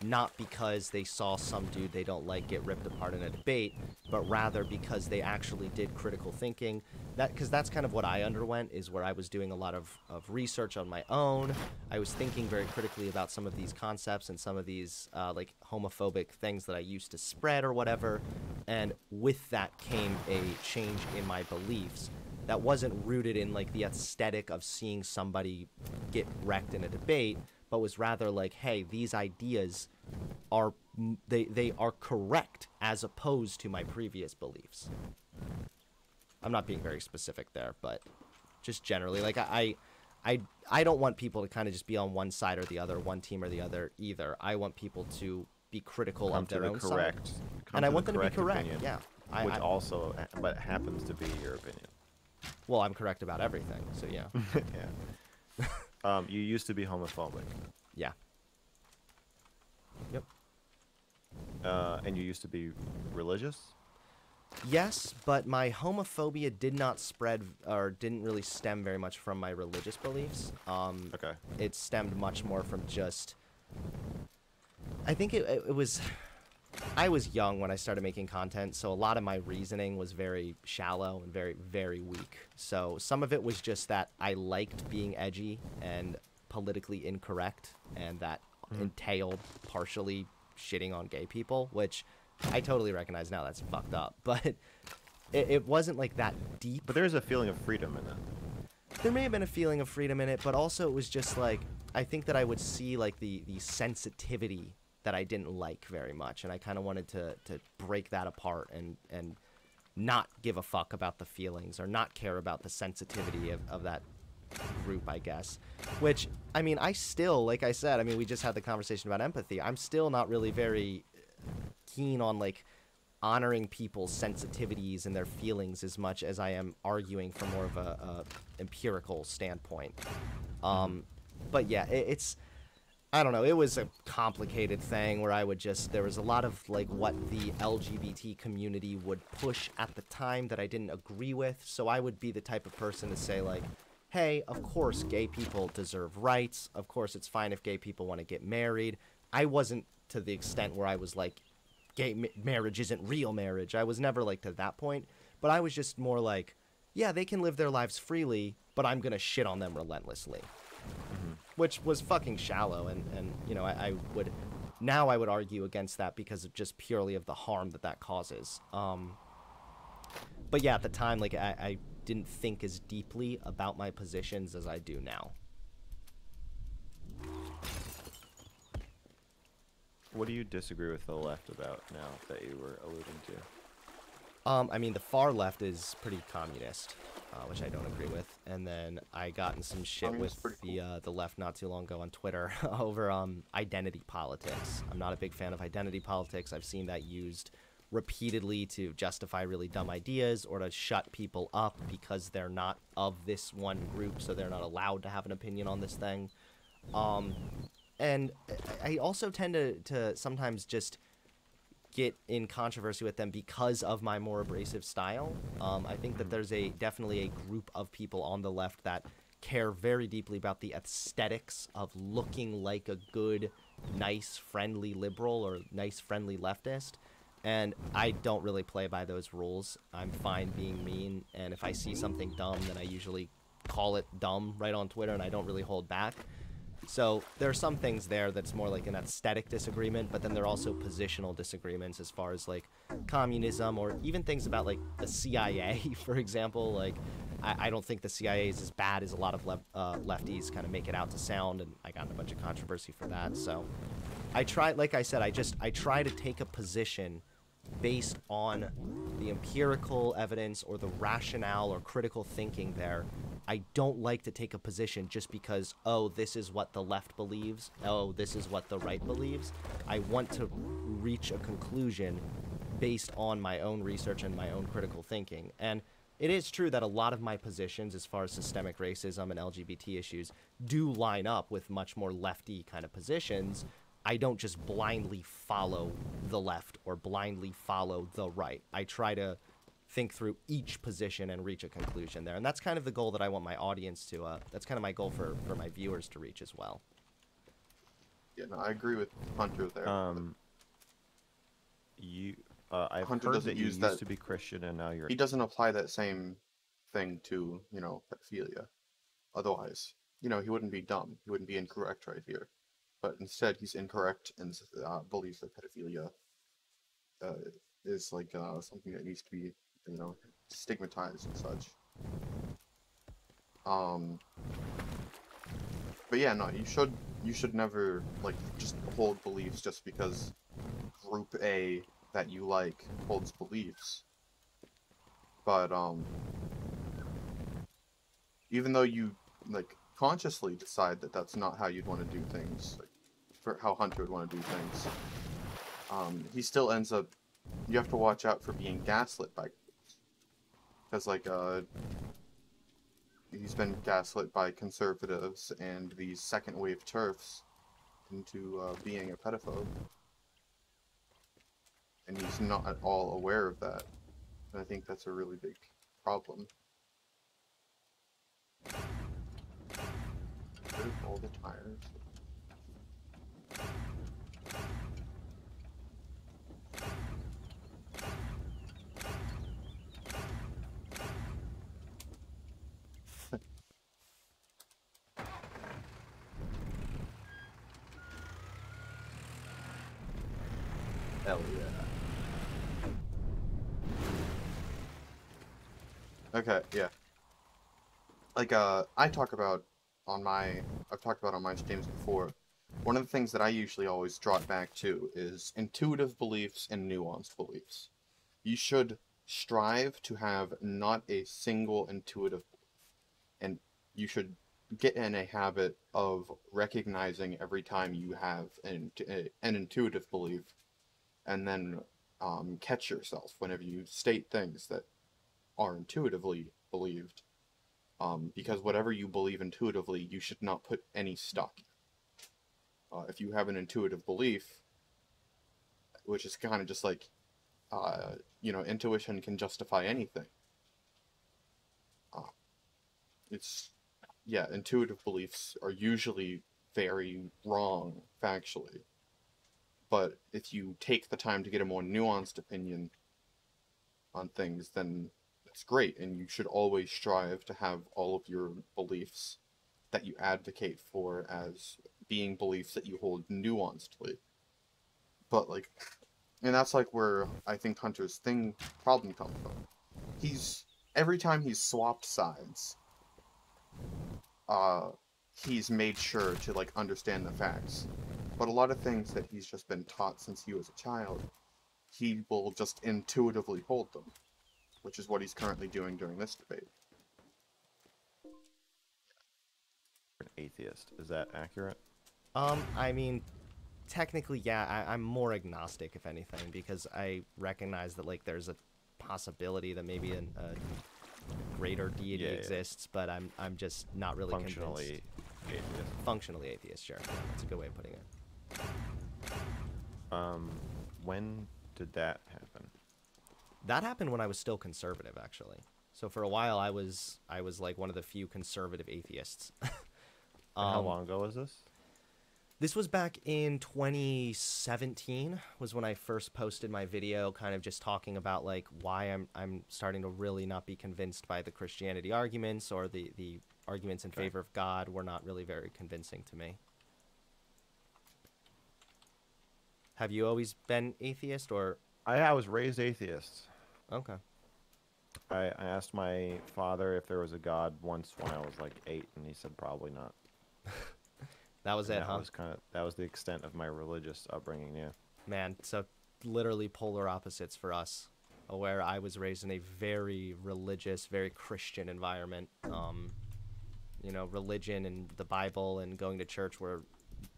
not because they saw some dude they don't like get ripped apart in a debate, but rather because they actually did critical thinking. Because that's kind of what I underwent, is where I was doing a lot of research on my own. I was thinking very critically about some of these concepts and some of these like homophobic things that I used to spread or whatever. And with that came a change in my beliefs that wasn't rooted in like the aesthetic of seeing somebody get wrecked in a debate, but was rather like, hey, these ideas are they are correct as opposed to my previous beliefs. I'm not being very specific there, but just generally, like I don't want people to kind of just be on one side or the other, one team or the other either. I want people to be critical of their own side, and I want them to be correct. Opinion, yeah, which also, but happens to be your opinion. Well, I'm correct about everything, so yeah. Yeah. You used to be homophobic. Yeah. Yep. And you used to be religious? Yes, but my homophobia did not spread or didn't really stem very much from my religious beliefs. Okay. It stemmed much more from just... I think it was... I was young when I started making content, so a lot of my reasoning was very shallow and very, very weak. So some of it was just that I liked being edgy and politically incorrect, and that entailed partially shitting on gay people, which I totally recognize now that's fucked up. But it wasn't like that deep. But there's a feeling of freedom in it. There may have been a feeling of freedom in it, but also it was just like, I think that I would see like the sensitivity that I didn't like very much, and I kind of wanted to break that apart and not give a fuck about the feelings or not care about the sensitivity of that group, I guess. Which, I mean, I still, like I said, I mean, we just had the conversation about empathy. I'm still not really very keen on like honoring people's sensitivities and their feelings as much as I am arguing from more of a empirical standpoint. But yeah, it's I don't know, it was a complicated thing where I would just, there was a lot of like what the LGBT community would push at the time that I didn't agree with. So I would be the type of person to say like, hey, of course gay people deserve rights. Of course it's fine if gay people want to get married. I wasn't to the extent where I was like, gay marriage isn't real marriage. I was never like to that point, but I was just more like, yeah, they can live their lives freely, but I'm going to shit on them relentlessly. Which was fucking shallow, and you know, I would argue against that because of just purely of the harm that causes. But yeah, at the time, like I didn't think as deeply about my positions as I do now. What do you disagree with the left about now that you were alluding to? I mean, the far left is pretty communist. which I don't agree with. And then I got in some shit with Communist pretty the left not too long ago on Twitter over identity politics. I'm not a big fan of identity politics. I've seen that used repeatedly to justify really dumb ideas or to shut people up because they're not of this one group, so they're not allowed to have an opinion on this thing. And I also tend to sometimes just get in controversy with them because of my more abrasive style. I think that there's definitely a group of people on the left that care very deeply about the aesthetics of looking like a good, nice, friendly liberal or nice, friendly leftist. And I don't really play by those rules. I'm fine being mean, and if I see something dumb, then I usually call it dumb right on Twitter, and I don't really hold back. So there are some things there that's more like an aesthetic disagreement, but then there are also positional disagreements as far as like communism or even things about like the CIA, for example. Like I don't think the CIA is as bad as a lot of lefties kind of make it out to sound, and I got in a bunch of controversy for that. So I try, like I said, I try to take a position based on the empirical evidence or the rationale or critical thinking there. I don't like to take a position just because, oh, this is what the left believes, oh, this is what the right believes. I want to reach a conclusion based on my own research and my own critical thinking. And it is true that a lot of my positions as far as systemic racism and LGBT issues do line up with much more lefty kind of positions. I don't just blindly follow the left or blindly follow the right. I try to think through each position and reach a conclusion there. And that's kind of the goal that I want my audience to, that's kind of my goal for my viewers to reach as well. Yeah, no, I agree with Hunter there. I've Hunter heard doesn't that you use used that- to be Christian and now you're... He doesn't apply that same thing to, you know, pedophilia. Otherwise, you know, he wouldn't be dumb. He wouldn't be incorrect right here. But instead, he's incorrect and believes that pedophilia is like something that needs to be, you know, stigmatized and such. But yeah, no, you should never like just hold beliefs just because Group A that you like holds beliefs. But even though you like consciously decide that that's not how you'd want to do things, like for how Hunter would want to do things, he still ends up. You have to watch out for being gaslit by groups, because like he's been gaslit by conservatives and these second wave TERFs into being a pedophobe, and he's not at all aware of that. And I think that's a really big problem. Move all the tires. Hell yeah. Okay, yeah. Like, I've talked about on my streams before, one of the things that I usually always draw it back to is intuitive beliefs and nuanced beliefs. You should strive to have not a single intuitive belief, and you should get in a habit of recognizing every time you have an intuitive belief, and then catch yourself whenever you state things that are intuitively believed. Because whatever you believe intuitively, you should not put any stock in. If you have an intuitive belief, which is kind of just like, you know, intuition can justify anything. Yeah, intuitive beliefs are usually very wrong factually. But if you take the time to get a more nuanced opinion on things, then it's great, and you should always strive to have all of your beliefs that you advocate for as being beliefs that you hold nuancedly. But like, and that's like where I think Hunter's problem comes from. Every time he's swapped sides, he's made sure to like understand the facts. But a lot of things that he's just been taught since he was a child, he will just intuitively hold them, which is what he's currently doing during this debate. atheist. Is that accurate? I mean, technically, yeah, I'm more agnostic, if anything, because I recognize that, like, there's a possibility that maybe a greater deity exists, but I'm just not really Functionally convinced. atheist. Functionally atheist, sure. Yeah, that's a good way of putting it. When did that happen? That happened when I was still conservative, actually. So for a while, I was like one of the few conservative atheists. And how long ago was this? This was back in 2017 was when I first posted my video kind of just talking about like why I'm starting to really not be convinced by the Christianity arguments, or the arguments in favor of God were not really very convincing to me. Have you always been atheist, or? I was raised atheist. Okay. I asked my father if there was a God once when I was like 8, and he said probably not. That was it, huh? That was the extent of my religious upbringing. Yeah. Man, so literally polar opposites for us, where I was raised in a very religious, very Christian environment. You know, religion and the Bible and going to church were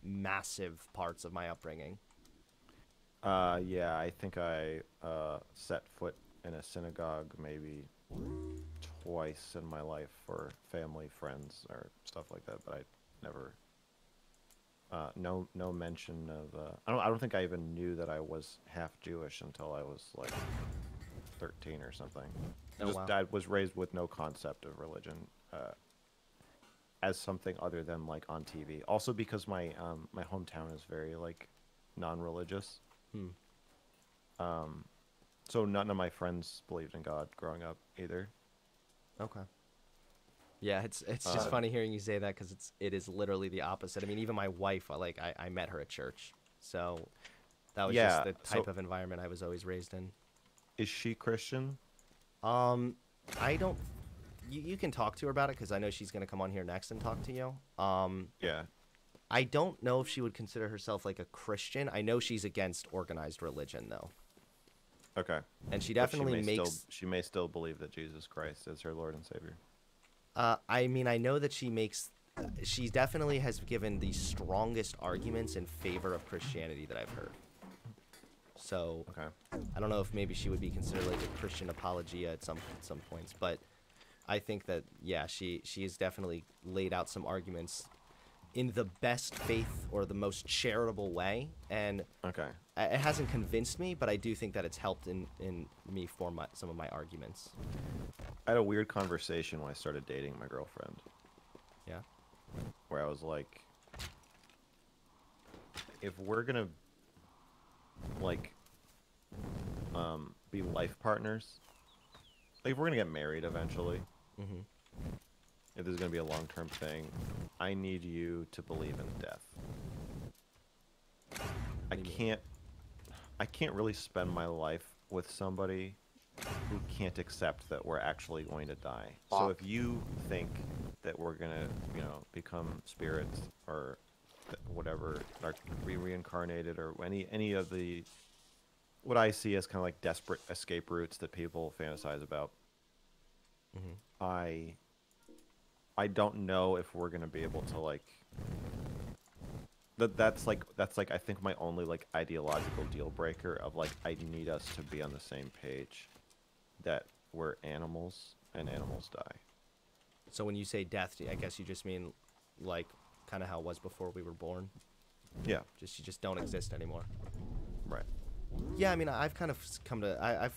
massive parts of my upbringing. Yeah, I think I set foot in a synagogue maybe twice in my life for family, friends, or stuff like that, but I never. No mention of. I don't think I even knew that I was half Jewish until I was like 13 or something. I was raised with no concept of religion as something other than like on TV. Also because my my hometown is very like non-religious. So none of my friends believed in God growing up either. Okay. Yeah, it's just funny hearing you say that, because it is literally the opposite. I mean, even my wife, I met her at church, so that was just the type of environment I was always raised in. Is she Christian? I don't. You can talk to her about it, because I know she's gonna come on here next and talk to you. Yeah. I don't know if she would consider herself like a Christian. I know she's against organized religion, though. Okay. And she definitely she may still believe that Jesus Christ is her Lord and Savior. I mean, I know that she definitely has given the strongest arguments in favor of Christianity that I've heard. So, okay. I don't know if maybe she would be considered like a Christian apologia at some points, but I think that, yeah, she has definitely laid out some arguments in the best faith or the most charitable way, and it hasn't convinced me, but I do think that it's helped in me form some of my arguments. I had a weird conversation when I started dating my girlfriend. Yeah. Where I was like, if we're gonna like be life partners, like if we're gonna get married eventually, if there's gonna be a long-term thing, I need you to believe in death. I can't really spend my life with somebody who can't accept that we're actually going to die. So if you think that we're gonna, become spirits or whatever, or be reincarnated, or any of the what I see as kind of like desperate escape routes that people fantasize about, I don't know if we're gonna be able to like. That's like I think my only like ideological deal breaker of like I need us to be on the same page, that we're animals and animals die. So when you say death, I guess you just mean like kind of how it was before we were born. Yeah. You just don't exist anymore. Right. Yeah, I mean, I've kind of come to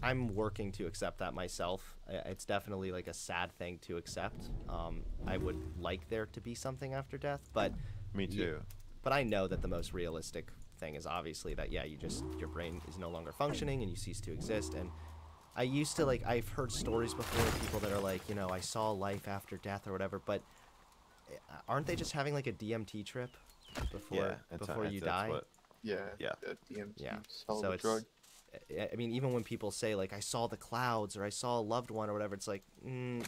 I'm working to accept that myself. It's definitely like a sad thing to accept. I would like there to be something after death, but me too. But I know that the most realistic thing is obviously that your brain is no longer functioning and you cease to exist. And I used to I've heard stories before of people that are like, I saw life after death or whatever, but aren't they just having like a DMT trip before you die? Yeah. DMT. Yeah. So it's drug. I mean, even when people say like I saw the clouds or I saw a loved one or whatever, it's like you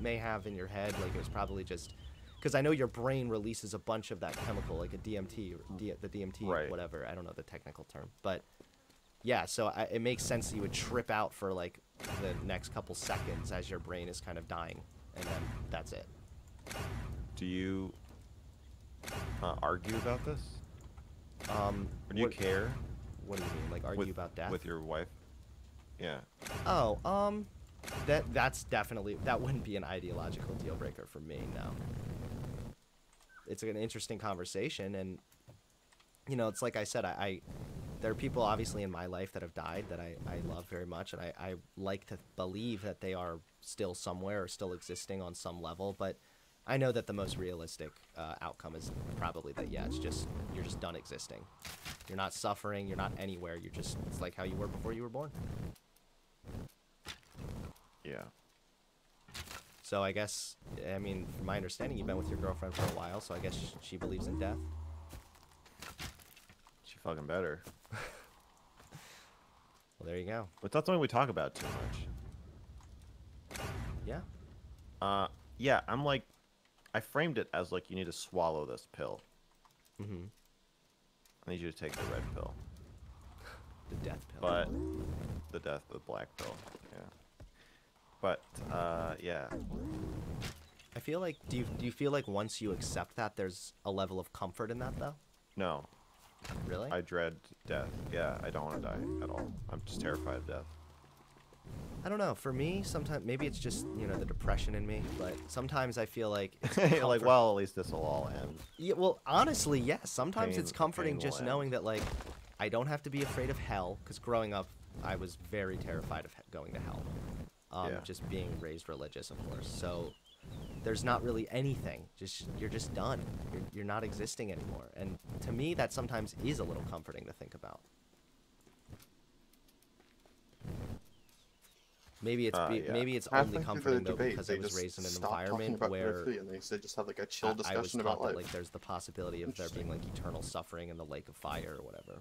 may have in your head like it was probably just because I know your brain releases a bunch of that chemical like a DMT or the DMT or whatever. I don't know the technical term, but yeah. So it makes sense that you would trip out for like the next couple seconds as your brain is kind of dying, and then that's it. Do you argue about this? Or do you What- care What do you mean? Like argue with, about death? with your wife? Yeah. Oh, that's definitely, that wouldn't be an ideological deal breaker for me. No. It's an interesting conversation, and you know, it's like I said, I there are people obviously in my life that have died that I love very much, and I like to believe that they are still somewhere or still existing on some level, but I know that the most realistic outcome is probably that, yeah, you're just done existing. You're not suffering, you're not anywhere, it's like how you were before you were born. Yeah. So I guess, I mean, from my understanding, you've been with your girlfriend for a while, so I guess she believes in death. She fucking better. Well, there you go. But that's something we talk about too much. Yeah. Yeah, I'm like, I framed it as like, you need to swallow this pill. Mm-hmm. I need you to take the red pill. The death pill. But the black pill. Yeah. But yeah. I feel like, do you feel like once you accept that, there's a level of comfort in that, though? No, Really? I dread death. Yeah, I don't want to die at all. I'm just terrified of death. I don't know. For me, sometimes, maybe it's just, you know, the depression in me, but sometimes I feel like it's You're like, comfort- well, at least this will all end. Yeah, well, honestly, yes. Sometimes it's Pain comforting will just end. knowing that, like, I don't have to be afraid of hell, because growing up, I was very terrified of going to hell. Yeah. Just being raised religious, of course. So there's not really anything. You're just done. You're not existing anymore. And to me, that sometimes is a little comforting to think about. Maybe it's Yeah. maybe it's Halfway only through comforting the though debate, because they I was just raised in an stopped talking environment about where pedophilia, and they just had like a chill I was discussion taught about that life. like there's the possibility of there being like eternal suffering in the lake of fire or whatever.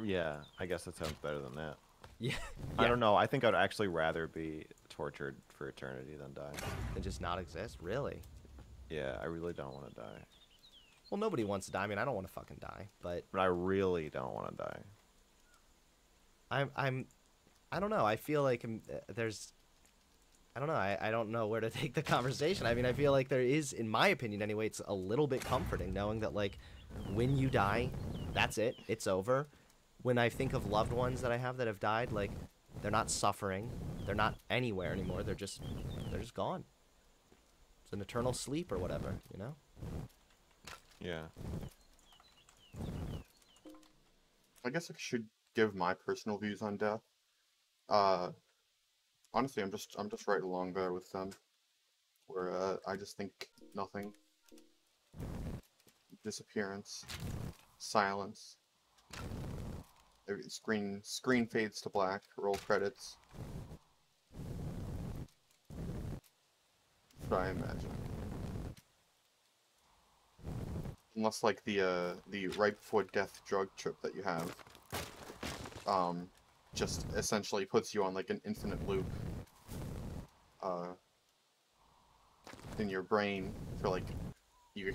Yeah, I guess that sounds better than that. Yeah. I don't know. I think I'd actually rather be tortured for eternity than die. And just not exist, really. Yeah, I really don't want to die. Well, nobody wants to die. I mean, I don't want to fucking die, but But I really don't want to die. I don't know. I feel like there's, I don't know. I don't know where to take the conversation. I mean, I feel like there is, in my opinion anyway, it's a little bit comforting knowing that, like, when you die, that's it. It's over. When I think of loved ones that I have that have died, like, they're not suffering. They're not anywhere anymore. They're just gone. It's an eternal sleep or whatever, you know? Yeah. I guess I should give my personal views on death. Honestly, I'm just right along there with them, where I just think nothing, disappearance, silence. Screen fades to black. Roll credits. That's what I imagine. Unless like the right before death drug trip that you have, just essentially puts you on like an infinite loop, in your brain for like you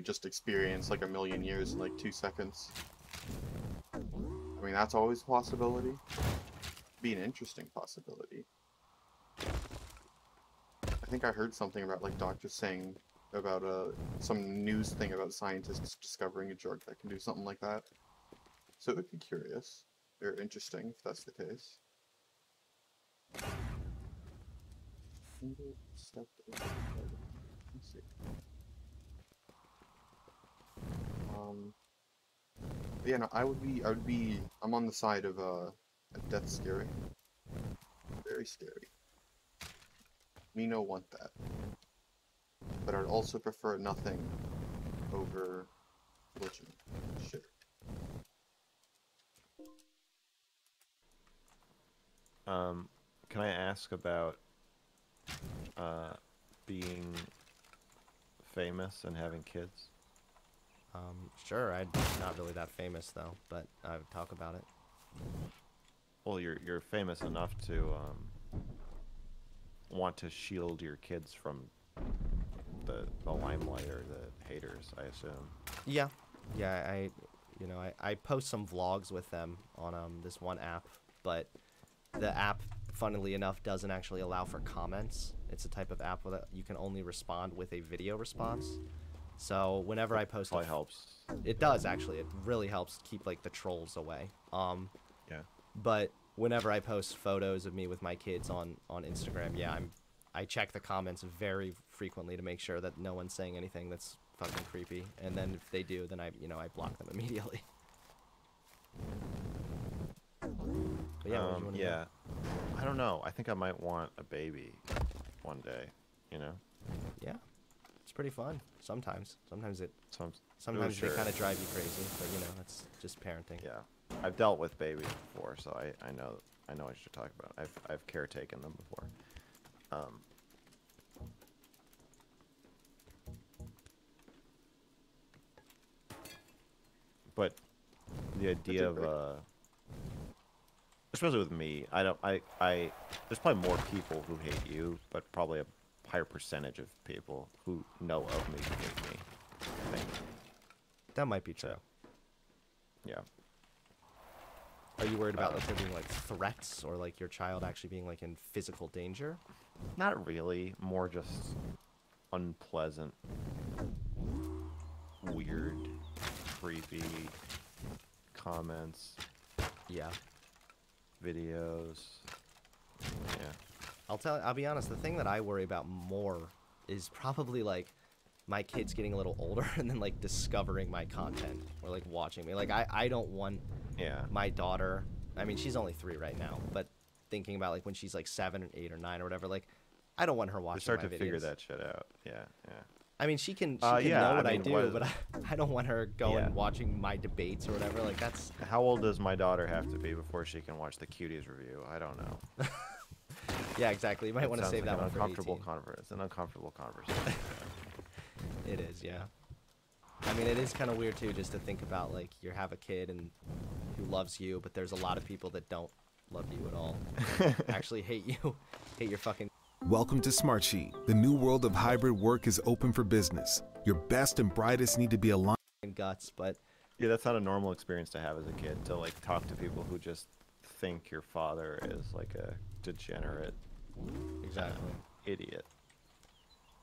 just experience like a million years in like 2 seconds. I mean, that's always a possibility. Be an interesting possibility. I think I heard something about like doctors saying about some news thing about scientists discovering a drug that can do something like that. So it would be curious or interesting if that's the case. Let's see. Yeah, no, I'm on the side of death scary. Very scary. Me no want that. But I'd also prefer nothing over religion. Shit. Can I ask about being famous and having kids? Sure. I'm not really that famous though, but I would talk about it. Well, you're famous enough to want to shield your kids from the limelight or the haters, I assume. Yeah, yeah. I post some vlogs with them on this one app, but the app, funnily enough, doesn't actually allow for comments. It's a type of app that you can only respond with a video response. So whenever I post, Probably helps. it does actually. It really helps keep like the trolls away. Yeah. But whenever I post photos of me with my kids on Instagram, yeah, I check the comments very frequently to make sure that no one's saying anything that's fucking creepy. And then if they do, then I block them immediately. But yeah, what did you wanna yeah. I don't know. I think I might want a baby one day, you know? Yeah, it's pretty fun. Sometimes it Sometimes they sure. kind of drive you crazy, but you know, that's just parenting. Yeah. I've dealt with babies before, so I know what you're talking about. I've caretaken them before. But the idea of especially with me, there's probably more people who hate you, but probably a higher percentage of people who know of me who hate me. I think. That might be true. Yeah. Are you worried about like there being like threats or like your child actually being like in physical danger? Not really. More just unpleasant, weird, creepy comments, Yeah. videos. Yeah. I'll be honest, the thing that I worry about more is probably like my kids getting a little older and then like discovering my content or like watching me. Like I don't want Yeah. my daughter, I mean she's only 3 right now, but thinking about like when she's like 7 or 8 or 9 or whatever, like I don't want her watching You start my to videos. figure that shit out. Yeah, yeah. I mean, she can yeah, know I what I mean, do, but I don't want her going Yeah. watching my debates or whatever. Like that's How old does my daughter have to be before she can watch the Cuties review? I don't know. yeah, exactly. You might want to Sounds save like that an one for uncomfortable 18. It's an uncomfortable conversation. It is, yeah. I mean, it is kind of weird too, just to think about like you have a kid and who loves you, but there's a lot of people that don't love you at all. Actually, hate you, hate your fucking. Welcome to Smartsheet. The new world of hybrid work is open for business. Your best and brightest need to be aligned. Guts, but Yeah, that's not a normal experience to have as a kid, to like talk to people who just think your father is like a degenerate exactly. idiot.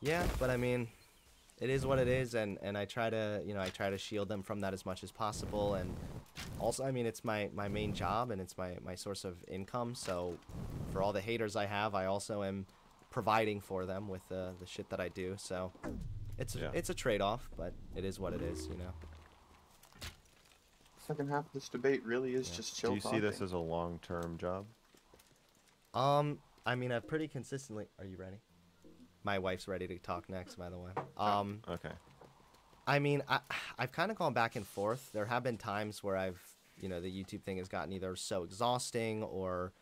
Yeah, but I mean, it is what it is, and I try to shield them from that as much as possible, and also, I mean, it's my main job and it's my source of income. So, for all the haters I have, I also am providing for them with the shit that I do. So, it's a trade-off, but it is what it is, you know. Second half of this debate really is just chill Do you see this talking. as a long-term job? I mean, I've pretty consistently. Are you ready? My wife's ready to talk next, by the way. Okay. I mean, I've kind of gone back and forth. There have been times where the YouTube thing has gotten either so exhausting or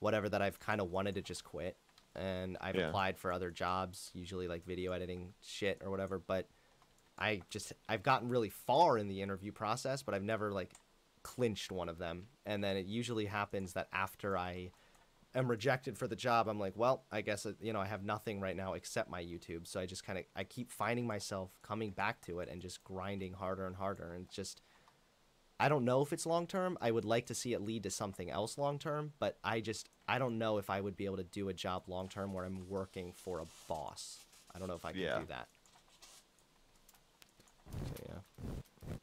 whatever that I've kind of wanted to just quit. And I've applied for other jobs, usually like video editing shit or whatever. But I've gotten really far in the interview process, but I've never like clinched one of them. And then it usually happens that after I am rejected for the job, I'm like, well, I guess I have nothing right now except my YouTube. So I keep finding myself coming back to it and just grinding harder and harder. And just, I don't know if it's long term. I would like to see it lead to something else long term, but I don't know if I would be able to do a job long term where I'm working for a boss. I don't know if I can do that. So, yeah.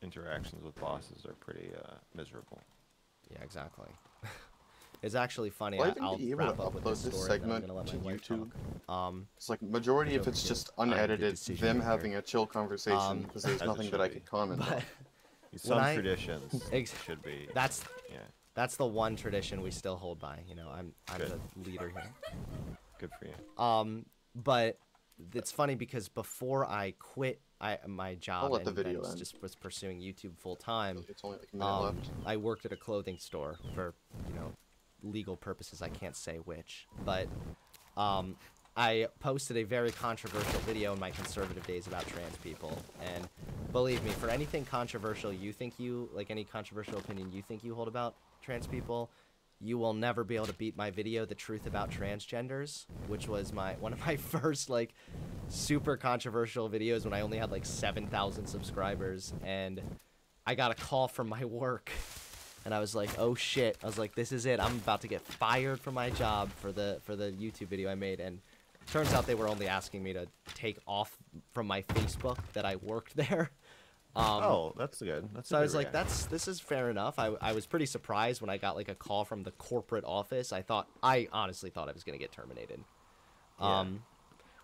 Interactions with bosses are pretty miserable. Yeah, exactly. It's actually funny. Will I even I'll be able wrap to up with upload this this story, and then I'm segment gonna let to my wife YouTube? talk. It's like majority if Joke it's is, just I'm the unedited, decision them maker. having a chill conversation because there's As it nothing that should I be. could comment on. But Some I- traditions Ex- should be. that's the one tradition we still hold by. I'm Good. the leader here. Good for you. But it's funny because before I quit my job let the and video then end. just was pursuing YouTube full time, It's only like a minute left. I worked at a clothing store for legal purposes. I can't say which, but I posted a very controversial video in my conservative days about trans people, and believe me, for anything controversial any controversial opinion you think you hold about trans people, you will never be able to beat my video, The Truth About Transgenders, which was one of my first super controversial videos when I only had 7,000 subscribers, and I got a call from my work and I was like, oh shit. I was like, this is it. I'm about to get fired from my job for the YouTube video I made. And turns out they were only asking me to take off from my Facebook that I worked there. Oh, that's good. That's So a I good was like, reaction. this is fair enough. I was pretty surprised when I got like a call from the corporate office. I honestly thought I was gonna get terminated. Yeah.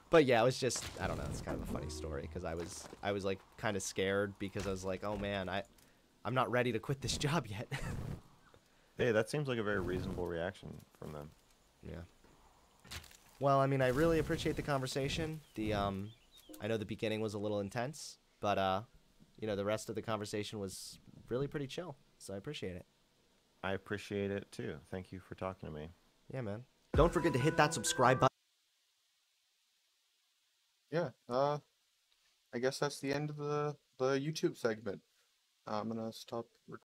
But yeah, it was just, I don't know, it's kind of a funny story because I was like kind of scared because I was like, oh man, I'm not ready to quit this job yet. Hey, that seems like a very reasonable reaction from them. Yeah. Well, I mean, I really appreciate the conversation. I know the beginning was a little intense, but you know, the rest of the conversation was really pretty chill. So I appreciate it. I appreciate it too. Thank you for talking to me. Yeah, man. Don't forget to hit that subscribe button. Yeah. I guess that's the end of the YouTube segment. I'm gonna stop recording.